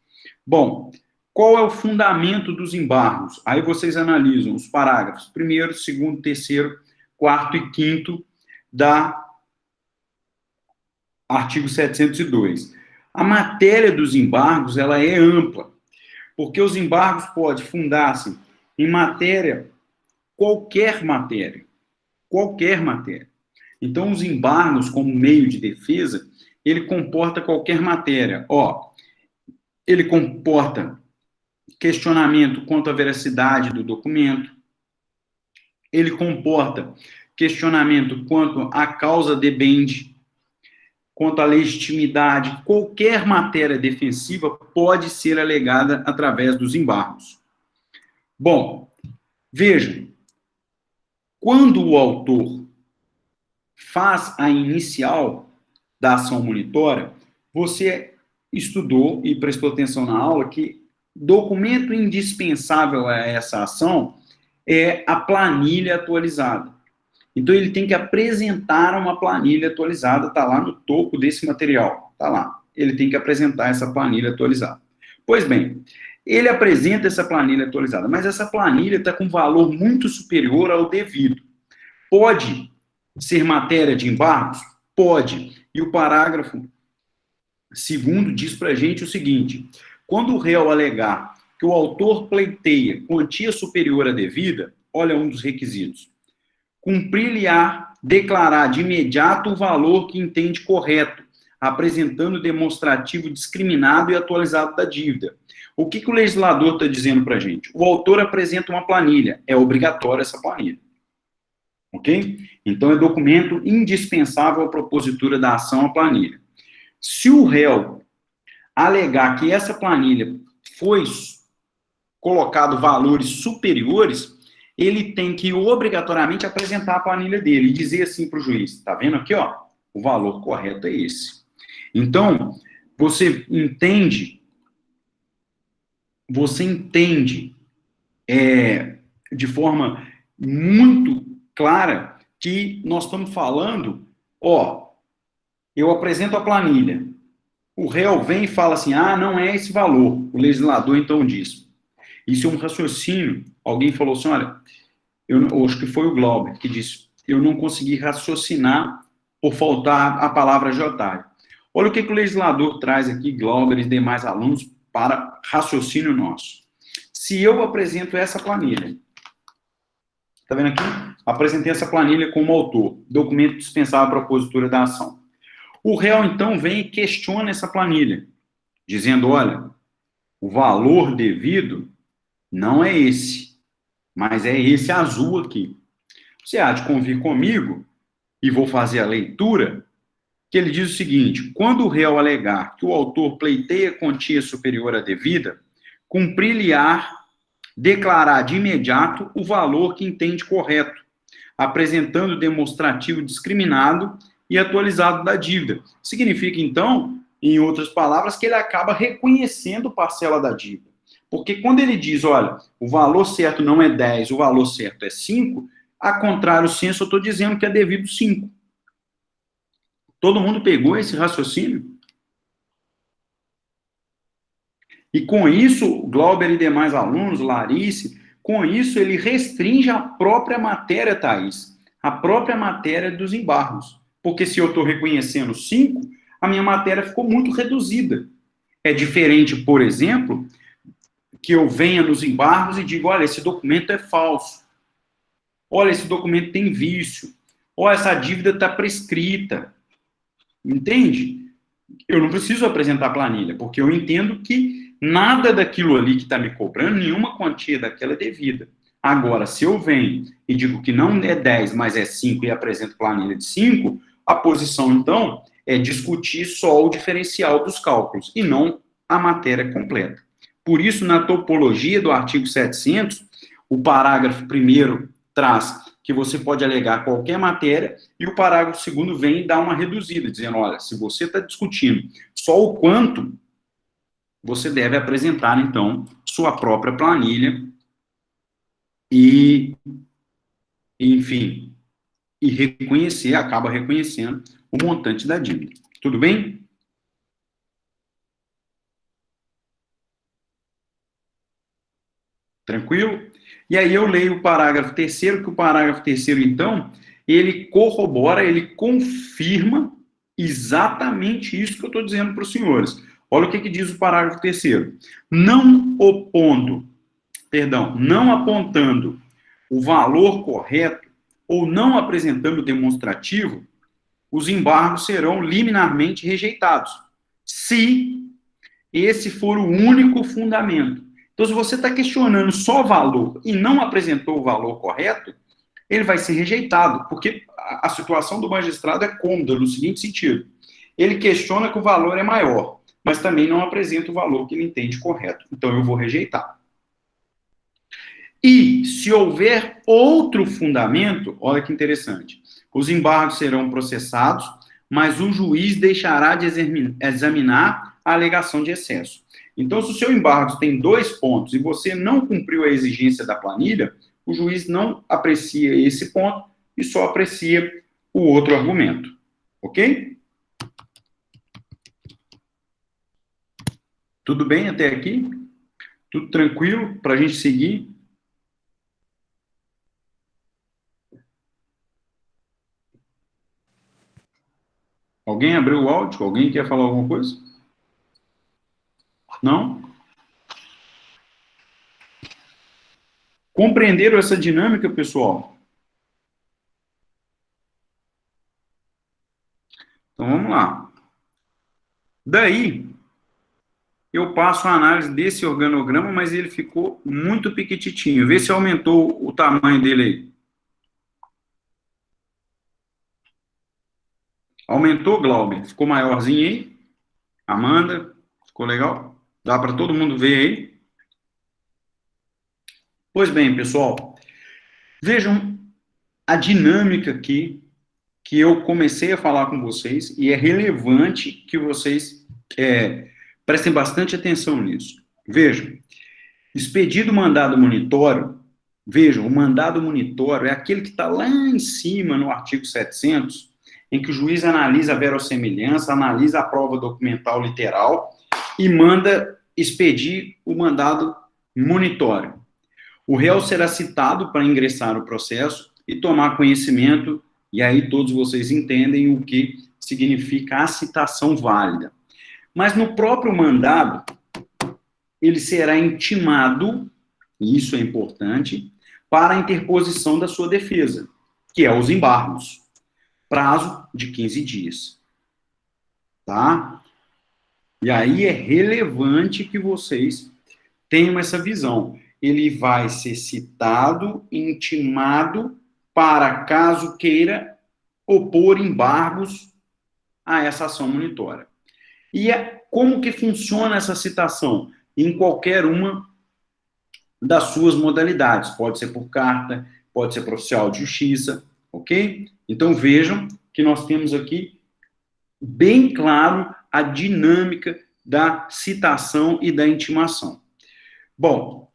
Bom, qual é o fundamento dos embargos? Aí vocês analisam os parágrafos 1º, 2º, 3º, 4º e 5º da artigo 702. A matéria dos embargos, ela é ampla, porque os embargos podem fundar-se em matéria, qualquer matéria. Então, os embargos, como meio de defesa, ele comporta qualquer matéria. Ele comporta questionamento quanto à veracidade do documento, ele comporta questionamento quanto à causa debende, quanto à legitimidade. Qualquer matéria defensiva pode ser alegada através dos embargos. Bom, vejam, quando o autor faz a inicial da ação monitória, você estudou e prestou atenção na aula que documento indispensável a essa ação é a planilha atualizada. Então, ele tem que apresentar uma planilha atualizada, está lá no topo desse material, está lá. Ele tem que apresentar essa planilha atualizada. Pois bem, ele apresenta essa planilha atualizada, mas essa planilha está com valor muito superior ao devido. Pode ser matéria de embargos? Pode. E o parágrafo 2º diz para a gente o seguinte: quando o réu alegar que o autor pleiteia quantia superior à devida, olha um dos requisitos, cumprir-lhe-á declarar de imediato o valor que entende correto, apresentando demonstrativo discriminado e atualizado da dívida. O que o legislador está dizendo para a gente? O autor apresenta uma planilha, é obrigatória essa planilha. Ok? Então, é documento indispensável à propositura da ação à planilha. Se o réu alegar que essa planilha foi colocado valores superiores, ele tem que obrigatoriamente apresentar a planilha dele e dizer assim para o juiz, tá vendo aqui, ó, o valor correto é esse. Então, você entende de forma muito clara que nós estamos falando, ó, eu apresento a planilha, o réu vem e fala assim, ah, não é esse valor, o legislador então diz. Isso é um raciocínio, alguém falou assim, olha, eu acho que foi o Glauber que disse, eu não consegui raciocinar por faltar a palavra agiotagem. Olha o que o legislador traz aqui, Glauber e demais alunos, para raciocínio nosso. Se eu apresento essa planilha, tá vendo aqui? Apresentei essa planilha como autor, documento dispensável à propositura da ação. O réu, então, vem e questiona essa planilha, dizendo, olha, o valor devido não é esse, mas é esse azul aqui. Você há de convir comigo, e vou fazer a leitura, que ele diz o seguinte, quando o réu alegar que o autor pleiteia quantia superior à devida, cumprir-lhe-á declarar de imediato o valor que entende correto, apresentando demonstrativo discriminado e atualizado da dívida. Significa, então, em outras palavras, que ele acaba reconhecendo parcela da dívida. Porque quando ele diz, olha, o valor certo não é 10, o valor certo é 5, a contrário senso, eu estou dizendo que é devido 5. Todo mundo pegou esse raciocínio? E com isso, Glauber e demais alunos, Larice, com isso ele restringe a própria matéria, Thaís, a própria matéria dos embargos. Porque se eu estou reconhecendo 5, a minha matéria ficou muito reduzida. É diferente, por exemplo, que eu venha nos embargos e diga, olha, esse documento é falso. Olha, esse documento tem vício. Olha, essa dívida está prescrita. Entende? Eu não preciso apresentar a planilha, porque eu entendo que nada daquilo ali que está me cobrando, nenhuma quantia daquela é devida. Agora, se eu venho e digo que não é 10, mas é 5 e apresento planilha de 5, a posição, então, é discutir só o diferencial dos cálculos e não a matéria completa. Por isso, na topologia do artigo 700, o parágrafo 1º traz que você pode alegar qualquer matéria, e o parágrafo 2º vem e dá uma reduzida, dizendo, olha, se você está discutindo só o quanto, você deve apresentar, então, sua própria planilha e, enfim, e reconhecer, acaba reconhecendo o montante da dívida. Tudo bem? Tranquilo? E aí eu leio o parágrafo 3º, que o parágrafo 3º, então, ele corrobora, ele confirma exatamente isso que eu estou dizendo para os senhores. Olha o que diz o parágrafo 3º. Não apontando o valor correto ou não apresentando demonstrativo, os embargos serão liminarmente rejeitados, se esse for o único fundamento. Então, se você está questionando só valor e não apresentou o valor correto, ele vai ser rejeitado, porque a situação do magistrado é cômoda no seguinte sentido. Ele questiona que o valor é maior, mas também não apresenta o valor que ele entende correto. Então, eu vou rejeitar. E, se houver outro fundamento, olha que interessante, os embargos serão processados, mas o juiz deixará de examinar a alegação de excesso. Então, se o seu embargo tem 2 pontos e você não cumpriu a exigência da planilha, o juiz não aprecia esse ponto e só aprecia o outro argumento. Ok? Tudo bem até aqui? Tudo tranquilo para a gente seguir? Alguém abriu o áudio? Alguém quer falar alguma coisa? Não? Compreenderam essa dinâmica, pessoal? Então, vamos lá. Daí, eu passo a análise desse organograma, mas ele ficou muito pequititinho. Vê se aumentou o tamanho dele aí. Aumentou, Glauber? Ficou maiorzinho aí? Amanda? Ficou legal? Dá para todo mundo ver aí? Pois bem, pessoal, vejam a dinâmica aqui que eu comecei a falar com vocês e é relevante que vocês prestem bastante atenção nisso. Vejam, expedido mandado monitório, vejam, o mandado monitório é aquele que está lá em cima no artigo 700, em que o juiz analisa a verossemelhança, analisa a prova documental literal e manda expedir o mandado monitório. O réu será citado para ingressar no processo e tomar conhecimento, e aí todos vocês entendem o que significa a citação válida. Mas no próprio mandado, ele será intimado, e isso é importante, para a interposição da sua defesa, que é os embargos, prazo de 15 dias. Tá? E aí é relevante que vocês tenham essa visão. Ele vai ser citado, intimado, para caso queira opor embargos a essa ação monitória. E como que funciona essa citação? Em qualquer uma das suas modalidades. Pode ser por carta, pode ser por oficial de justiça, ok? Então vejam que nós temos aqui bem claro a dinâmica da citação e da intimação. Bom,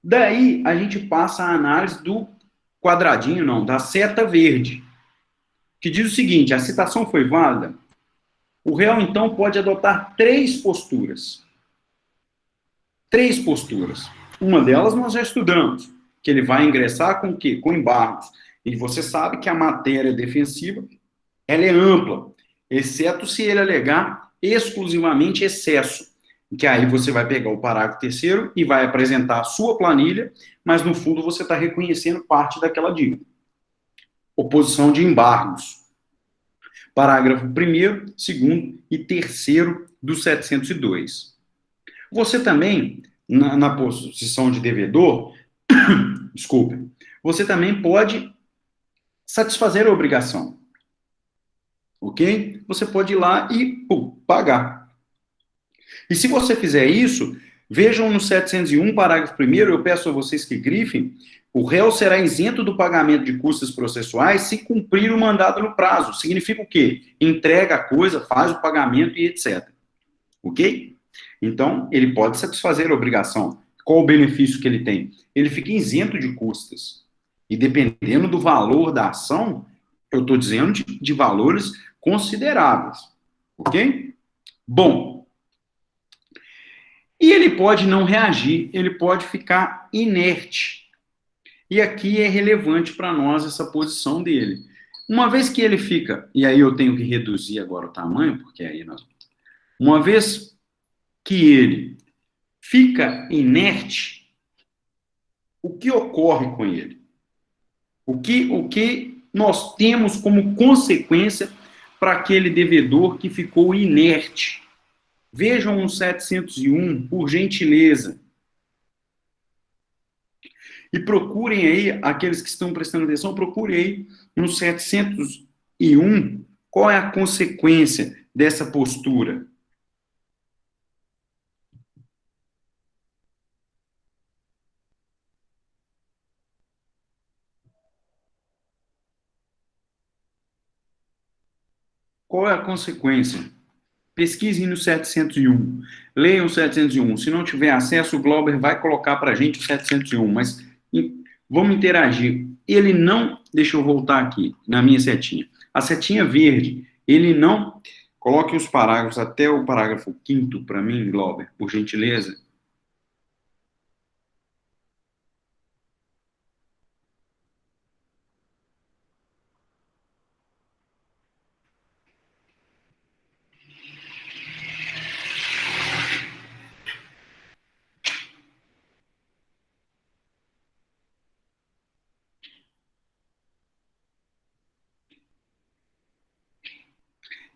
daí a gente passa a análise do quadradinho, não, da seta verde, que diz o seguinte: a citação foi válida, o réu então pode adotar três posturas. Três posturas. Uma delas nós já estudamos, que ele vai ingressar com o quê? Com embargos. E você sabe que a matéria defensiva, ela é ampla, exceto se ele alegar exclusivamente excesso, que aí você vai pegar o parágrafo terceiro e vai apresentar a sua planilha, mas no fundo você está reconhecendo parte daquela dívida. Oposição de embargos. Parágrafo 1º, 2º e 3º do 702. Você também, na posição de devedor, desculpe, você também pode satisfazer a obrigação. Ok? Você pode ir lá e pagar. E se você fizer isso, vejam no 701, parágrafo 1º, eu peço a vocês que grifem, o réu será isento do pagamento de custas processuais se cumprir o mandado no prazo. Significa o quê? Entrega a coisa, faz o pagamento e etc. Ok? Então, ele pode satisfazer a obrigação. Qual o benefício que ele tem? Ele fica isento de custas. E dependendo do valor da ação, eu estou dizendo de valores consideráveis. Ok? Bom, e ele pode não reagir, ele pode ficar inerte. E aqui é relevante para nós essa posição dele. Uma vez que ele fica, e aí eu tenho que reduzir agora o tamanho, porque aí nós. Uma vez que ele fica inerte, o que ocorre com ele? O que nós temos como consequência para aquele devedor que ficou inerte? Vejam o 701, por gentileza. E procurem aí, aqueles que estão prestando atenção, procurem aí no 701 qual é a consequência dessa postura. Qual é a consequência? Pesquisem no 701. Leiam o 701. Se não tiver acesso, o Glauber vai colocar para a gente o 701. Mas vamos interagir. Ele não... Deixa eu voltar aqui na minha setinha. A setinha verde, ele não... Coloque os parágrafos até o parágrafo 5º para mim, Glauber, por gentileza.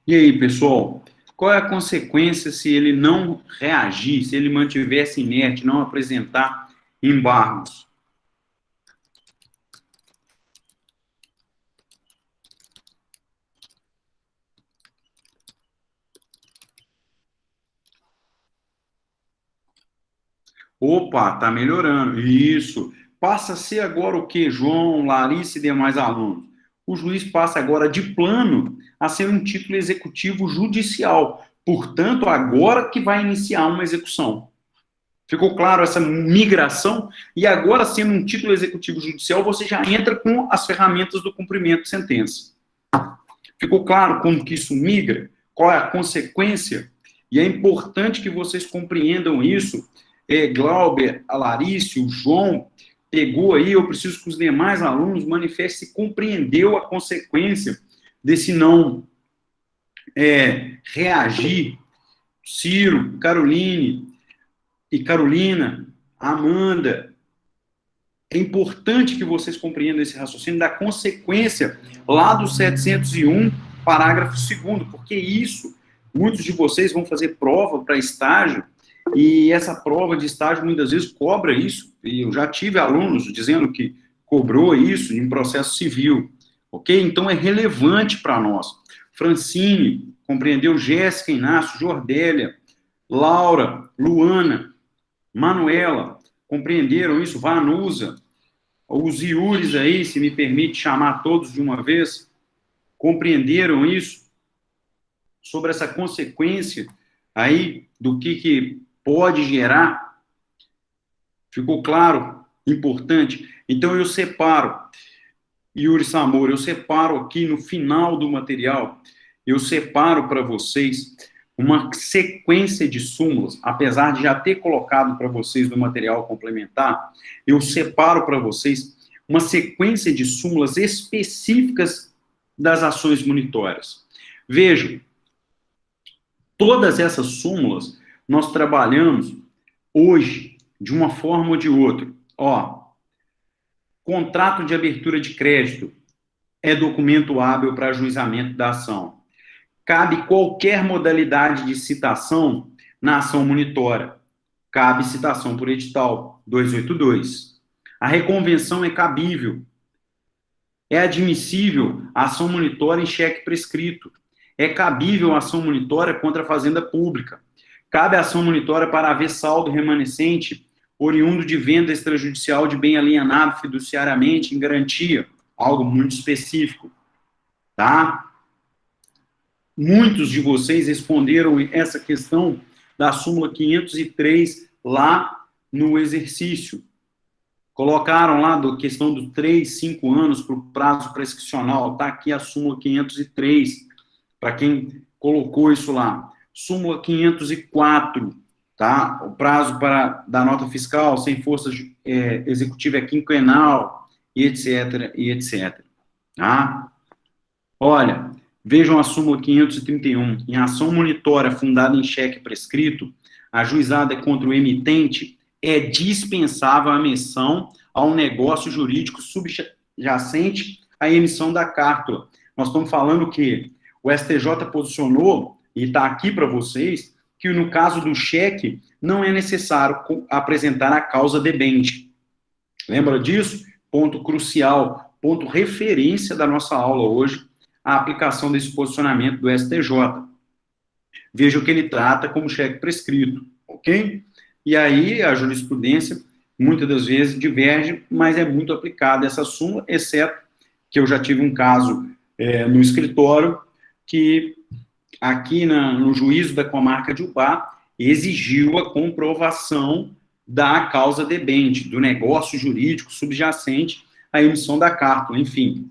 E aí, pessoal? qual é a consequência se ele não reagir, se ele mantivesse inerte, não apresentar embargos? Opa, está melhorando. Isso. Passa a ser agora o quê? João, Larissa e demais alunos. O juiz passa agora de plano a ser um título executivo judicial. Portanto, agora que vai iniciar uma execução. Ficou claro essa migração? E agora, sendo um título executivo judicial, você já entra com as ferramentas do cumprimento de sentença. Ficou claro como que isso migra? Qual é a consequência? E é importante que vocês compreendam isso. Glauber, a Larissa, o João, pegou aí, eu preciso que os demais alunos manifestem se compreendeu a consequência desse não reagir. Ciro, Caroline e Carolina, Amanda, é importante que vocês compreendam esse raciocínio da consequência lá do 701, parágrafo 2º, porque isso, muitos de vocês vão fazer prova para estágio, e essa prova de estágio muitas vezes cobra isso, e eu já tive alunos dizendo que cobrou isso em processo civil, ok? Então é relevante para nós. Francine, compreendeu? Jéssica, Inácio, Jordélia, Laura, Luana, Manuela, compreenderam isso? Vanusa, os Iures aí, se me permite chamar todos de uma vez, compreenderam isso? Sobre essa consequência aí do que pode gerar? Ficou claro? Importante. Então eu separo, Yuri Samor, eu separo aqui no final do material, eu separo para vocês uma sequência de súmulas, apesar de já ter colocado para vocês no material complementar, eu separo para vocês uma sequência de súmulas específicas das ações monitórias. Vejam, todas essas súmulas nós trabalhamos hoje de uma forma ou de outra. Contrato de abertura de crédito é documento hábil para ajuizamento da ação. Cabe qualquer modalidade de citação na ação monitória. Cabe citação por edital 282. A reconvenção é cabível. É admissível a ação monitória em cheque prescrito. É cabível a ação monitória contra a fazenda pública. Cabe a ação monitória para haver saldo remanescente oriundo de venda extrajudicial de bem alienado fiduciariamente em garantia. Algo muito específico. Tá? Muitos de vocês responderam essa questão da súmula 503 lá no exercício. Colocaram lá a questão dos 3, 5 anos para o prazo prescricional. Está aqui a súmula 503, para quem colocou isso lá. Súmula 504, tá? O prazo da nota fiscal sem força executiva é quinquenal, e etc, e etc. Tá? Olha, vejam a súmula 531. Em ação monitória fundada em cheque prescrito, ajuizada contra o emitente, é dispensável a menção ao negócio jurídico subjacente à emissão da cártula. Nós estamos falando que o STJ posicionou, e está aqui para vocês, que no caso do cheque, não é necessário apresentar a causa debente. Lembra disso? Ponto crucial, ponto referência da nossa aula hoje, a aplicação desse posicionamento do STJ. Veja o que ele trata como cheque prescrito, ok? E aí a jurisprudência, muitas das vezes, diverge, mas é muito aplicada essa súmula, exceto que eu já tive um caso no escritório que aqui no juízo da comarca de Ubá exigiu a comprovação da causa debente, do negócio jurídico subjacente à emissão da cártula, enfim.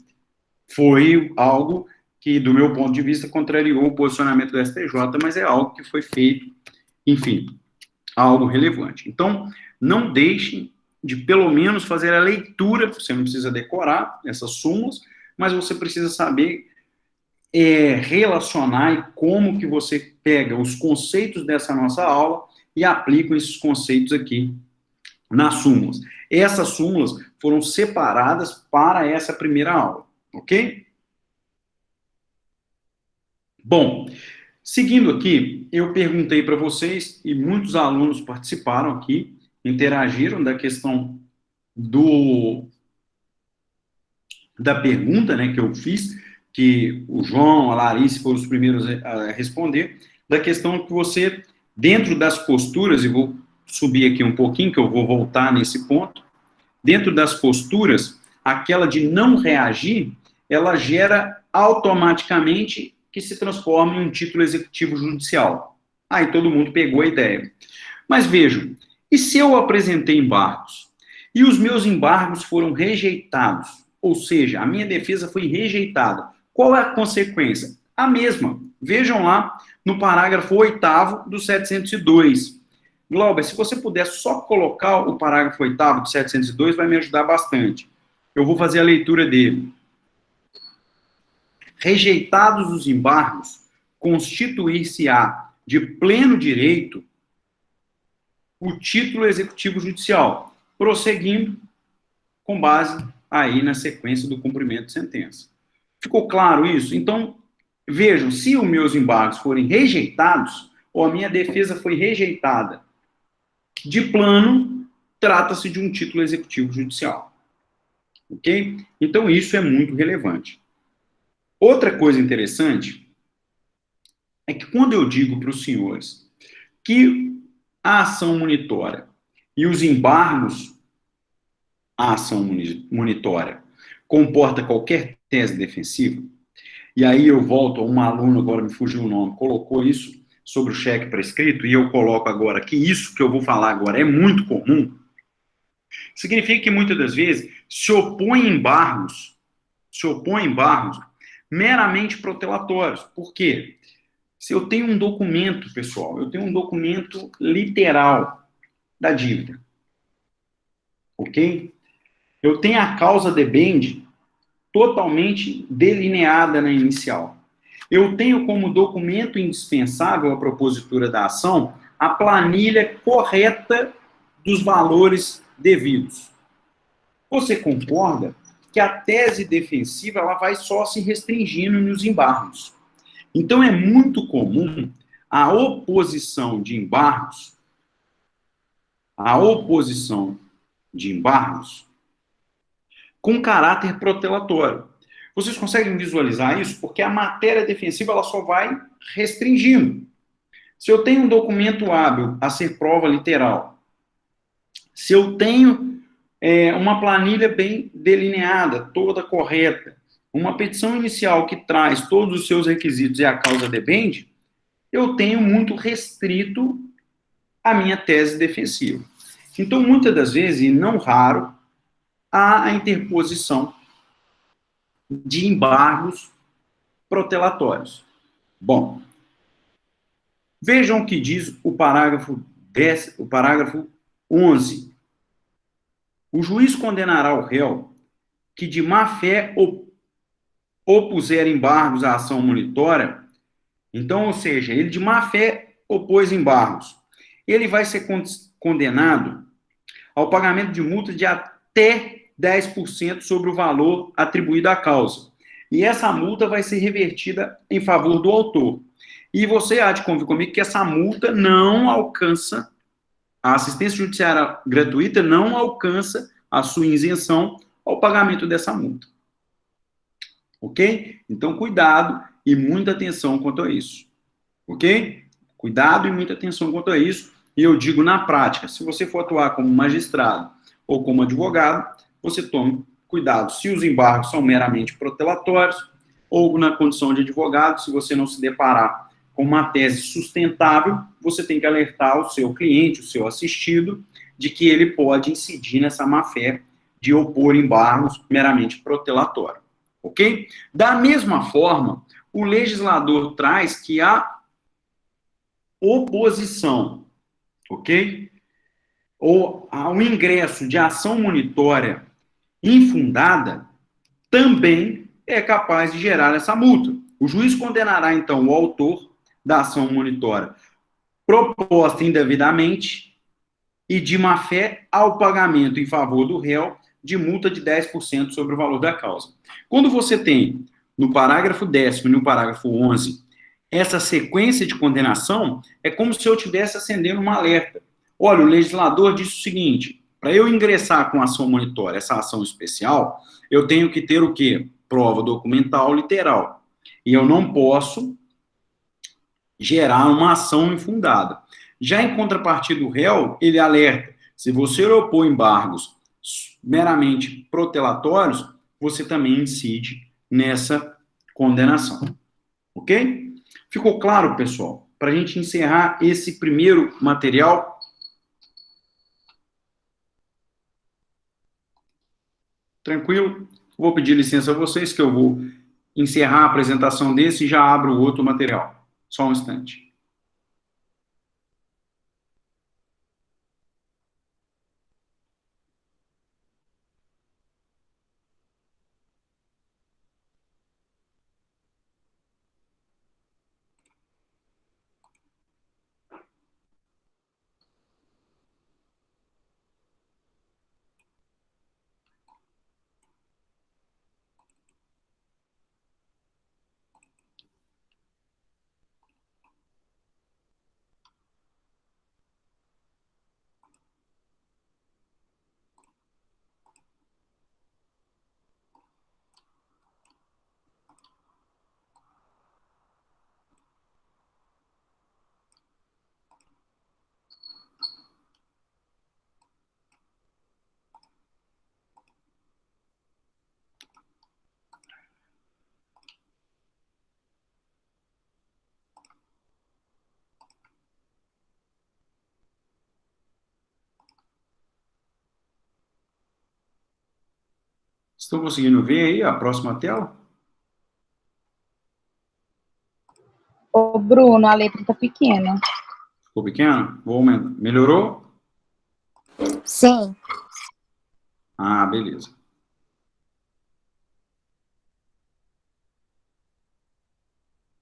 Foi algo que, do meu ponto de vista, contrariou o posicionamento do STJ, mas é algo que foi feito, enfim, algo relevante. Então, não deixem de, pelo menos, fazer a leitura, você não precisa decorar essas súmulas, mas você precisa saber relacionar e como que você pega os conceitos dessa nossa aula e aplica esses conceitos aqui nas súmulas. Essas súmulas foram separadas para essa primeira aula, ok? Bom, Seguindo aqui, eu perguntei para vocês, e muitos alunos participaram aqui, interagiram da questão da pergunta, né, que eu fiz, que o João, a Larissa foram os primeiros a responder, da questão que você, dentro das posturas, e vou subir aqui um pouquinho, que eu vou voltar nesse ponto, dentro das posturas, aquela de não reagir, ela gera automaticamente que se transforma em um título executivo judicial. Aí todo mundo pegou a ideia. Mas vejam, e se eu apresentei embargos e os meus embargos foram rejeitados, ou seja, a minha defesa foi rejeitada, qual é a consequência? A mesma. Vejam lá no parágrafo 8º do 702. Glauber, se você puder só colocar o parágrafo 8º do 702, vai me ajudar bastante. Eu vou fazer a leitura dele. Rejeitados os embargos, constituir-se-á de pleno direito o título executivo judicial, prosseguindo com base aí na sequência do cumprimento de sentença. Ficou claro isso? Então, vejam, se os meus embargos forem rejeitados, ou a minha defesa foi rejeitada, de plano, trata-se de um título executivo judicial. Ok? Então, isso é muito relevante. Outra coisa interessante é que quando eu digo para os senhores que a ação monitória e os embargos à ação monitória comporta qualquer tese defensiva, e aí eu volto a um aluno, agora me fugiu o nome, colocou isso sobre o cheque prescrito, e eu coloco agora que isso que eu vou falar agora é muito comum, significa que muitas das vezes se opõe embargos meramente protelatórios. Por quê? Se eu tenho um documento, pessoal, eu tenho um documento literal da dívida, ok? Eu tenho a causa debende totalmente delineada na inicial. Eu tenho como documento indispensável à propositura da ação a planilha correta dos valores devidos. Você concorda que a tese defensiva ela vai só se restringindo nos embargos? Então, é muito comum a oposição de embargos, com caráter protelatório. Vocês conseguem visualizar isso? Porque a matéria defensiva ela só vai restringindo. Se eu tenho um documento hábil a ser prova literal, se eu tenho uma planilha bem delineada, toda correta, uma petição inicial que traz todos os seus requisitos e a causa debende, eu tenho muito restrito a minha tese defensiva. Então, muitas das vezes, e não raro, há a interposição de embargos protelatórios. Bom, vejam o que diz o parágrafo 11. O juiz condenará o réu que de má fé opuser embargos à ação monitória. Então, ou seja, ele de má fé opôs embargos. Ele vai ser condenado ao pagamento de multa de até 10% sobre o valor atribuído à causa. E essa multa vai ser revertida em favor do autor. E você há de convir comigo que essa multa não alcança, a assistência judiciária gratuita não alcança a sua isenção ao pagamento dessa multa. Ok? Então, cuidado e muita atenção quanto a isso. Ok? Cuidado e muita atenção quanto a isso. E eu digo na prática, se você for atuar como magistrado ou como advogado, você tome cuidado. Se os embargos são meramente protelatórios, ou na condição de advogado, se você não se deparar com uma tese sustentável, você tem que alertar o seu cliente, o seu assistido, de que ele pode incidir nessa má-fé de opor embargos meramente protelatórios. Ok? Da mesma forma, o legislador traz que a oposição, ok? Ou ao ingresso de ação monitória infundada, também é capaz de gerar essa multa. O juiz condenará, então, o autor da ação monitória proposta indevidamente e de má-fé ao pagamento em favor do réu de multa de 10% sobre o valor da causa. Quando você tem, no parágrafo 10º e no parágrafo 11, essa sequência de condenação é como se eu estivesse acendendo um alerta. Olha, o legislador disse o seguinte: para eu ingressar com ação monitória, essa ação especial, eu tenho que ter o quê? Prova documental literal. E eu não posso gerar uma ação infundada. Já em contrapartida do réu, ele alerta: se você opor embargos meramente protelatórios, você também incide nessa condenação. Ok? Ficou claro, pessoal? Para a gente encerrar esse primeiro material. Tranquilo? Vou pedir licença a vocês que eu vou encerrar a apresentação desse e já abro o outro material. Só um instante. Estão conseguindo ver aí a próxima tela? Ô, Bruno, a letra tá pequena. Ficou pequena? Vou aumentar. Melhorou? Sim. Ah, beleza.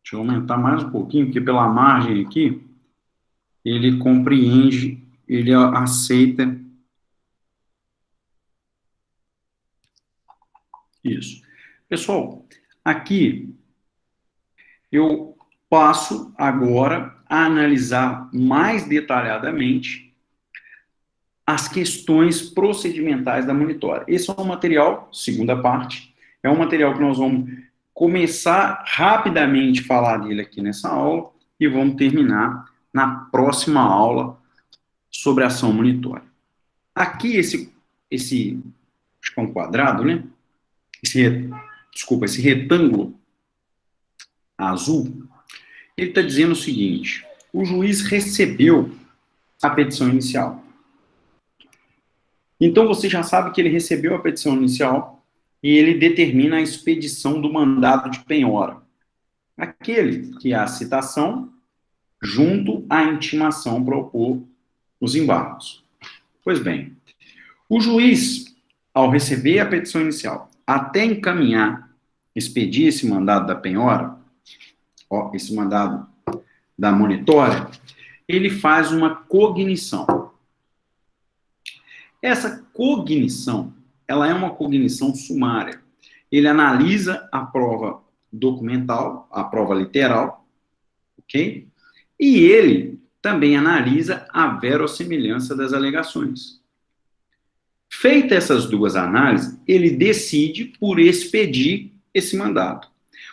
Deixa eu aumentar mais um pouquinho, porque pela margem aqui, ele compreende, ele aceita. Isso. Pessoal, aqui eu passo agora a analisar mais detalhadamente as questões procedimentais da monitória. Esse é um material, segunda parte, é um material que nós vamos começar rapidamente a falar dele aqui nessa aula e vamos terminar na próxima aula sobre ação monitória. Aqui, esse acho que é um quadrado, né? Esse retângulo azul, ele está dizendo o seguinte: o juiz recebeu a petição inicial. Então, você já sabe que ele recebeu a petição inicial e ele determina a expedição do mandado de penhora. Aquele que é a citação junto à intimação para opor os embargos. Pois bem, o juiz, ao receber a petição inicial, até encaminhar, expedir esse mandado da penhora, esse mandado da monitória, ele faz uma cognição. Essa cognição, ela é uma cognição sumária. Ele analisa a prova documental, a prova literal, ok? E ele também analisa a verossimilhança das alegações. Feitas essas duas análises, ele decide por expedir esse mandado.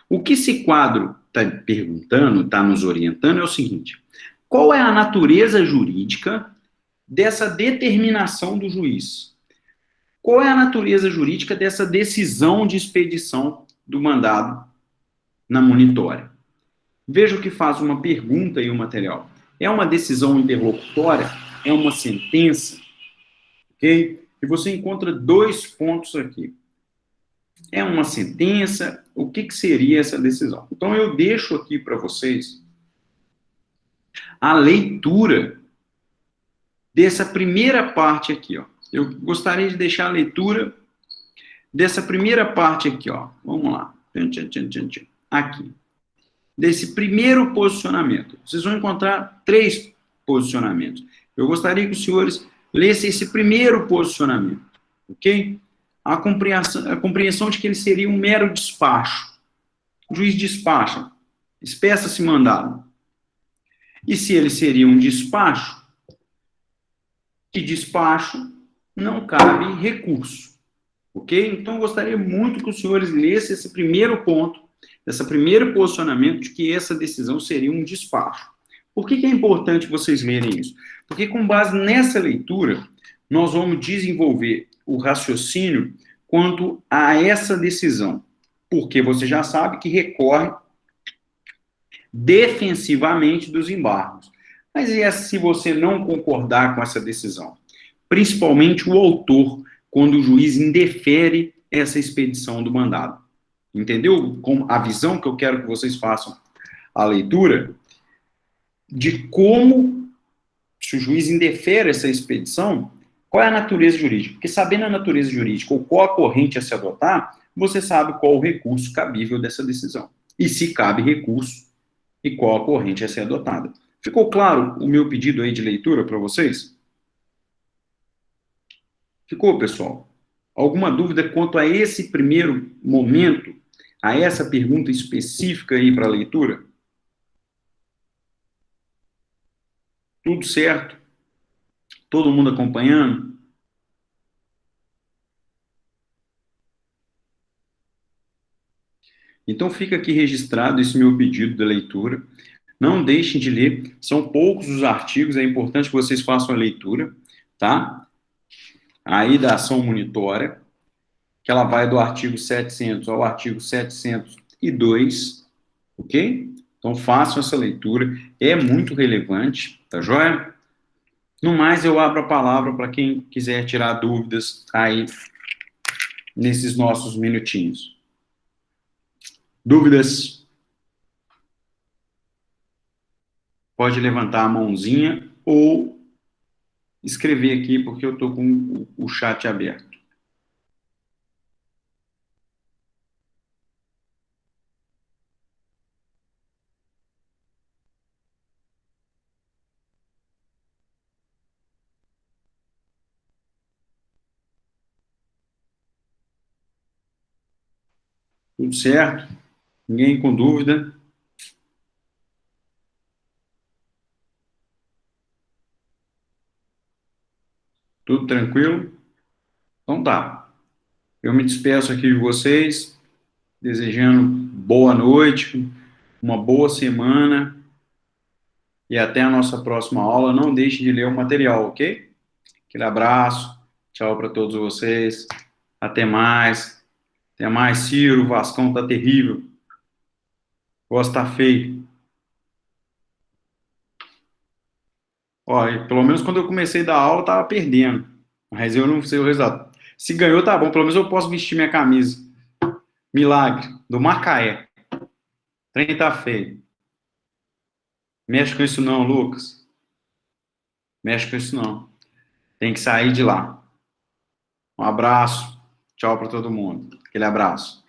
O que esse quadro está perguntando, está nos orientando, é o seguinte: qual é a natureza jurídica dessa determinação do juiz? Qual é a natureza jurídica dessa decisão de expedição do mandado na monitória? Veja o que faz uma pergunta aí o material. É uma decisão interlocutória? É uma sentença? Ok? E você encontra dois pontos aqui. É uma sentença? O que seria essa decisão? Então, eu deixo aqui para vocês a leitura dessa primeira parte aqui, ó. Eu gostaria de deixar a leitura dessa primeira parte aqui, ó. Vamos lá. Aqui. Desse primeiro posicionamento. Vocês vão encontrar 3 posicionamentos. Eu gostaria que os senhores lessem esse primeiro posicionamento, ok? A compreensão de que ele seria um mero despacho. O juiz despacha. Espeça-se mandado. E se ele seria um despacho, de despacho não cabe recurso. Ok? Então, eu gostaria muito que os senhores lessem esse primeiro ponto, esse primeiro posicionamento de que essa decisão seria um despacho. Por que é importante vocês lerem isso? Porque, com base nessa leitura, nós vamos desenvolver o raciocínio quanto a essa decisão. Porque você já sabe que recorre defensivamente dos embargos. Mas e se você não concordar com essa decisão? Principalmente o autor, quando o juiz indefere essa expedição do mandado. Entendeu? Com a visão que eu quero que vocês façam a leitura de como, se o juiz indefere essa expedição, qual é a natureza jurídica? Porque sabendo a natureza jurídica ou qual a corrente a se adotar, você sabe qual o recurso cabível dessa decisão. E se cabe recurso, e qual a corrente a ser adotada. Ficou claro o meu pedido aí de leitura para vocês? Ficou, pessoal? Alguma dúvida quanto a esse primeiro momento, a essa pergunta específica aí para a leitura? Tudo certo? Todo mundo acompanhando? Então fica aqui registrado esse meu pedido de leitura. Não deixem de ler, são poucos os artigos, é importante que vocês façam a leitura, tá? Aí da ação monitória, que ela vai do artigo 700 ao artigo 702, ok? Então façam essa leitura, é muito relevante, tá joia? No mais, eu abro a palavra para quem quiser tirar dúvidas aí nesses nossos minutinhos. Dúvidas? Pode levantar a mãozinha ou escrever aqui, porque eu estou com o chat aberto. Tudo certo? Ninguém com dúvida? Tudo tranquilo? Então tá. Eu me despeço aqui de vocês, desejando boa noite, uma boa semana e até a nossa próxima aula. Não deixe de ler o material, ok? Aquele abraço, tchau para todos vocês. Até mais. Até mais, Ciro. O Vascão tá terrível. Gosta tá feio. Ó, pelo menos quando eu comecei a dar aula, eu tava perdendo. Mas eu não sei o resultado. Se ganhou, tá bom. Pelo menos eu posso vestir minha camisa. Milagre. Do Macaé. Trem tá feio. Mexe com isso não, Lucas. Mexe com isso não. Tem que sair de lá. Um abraço. Tchau para todo mundo. Aquele abraço.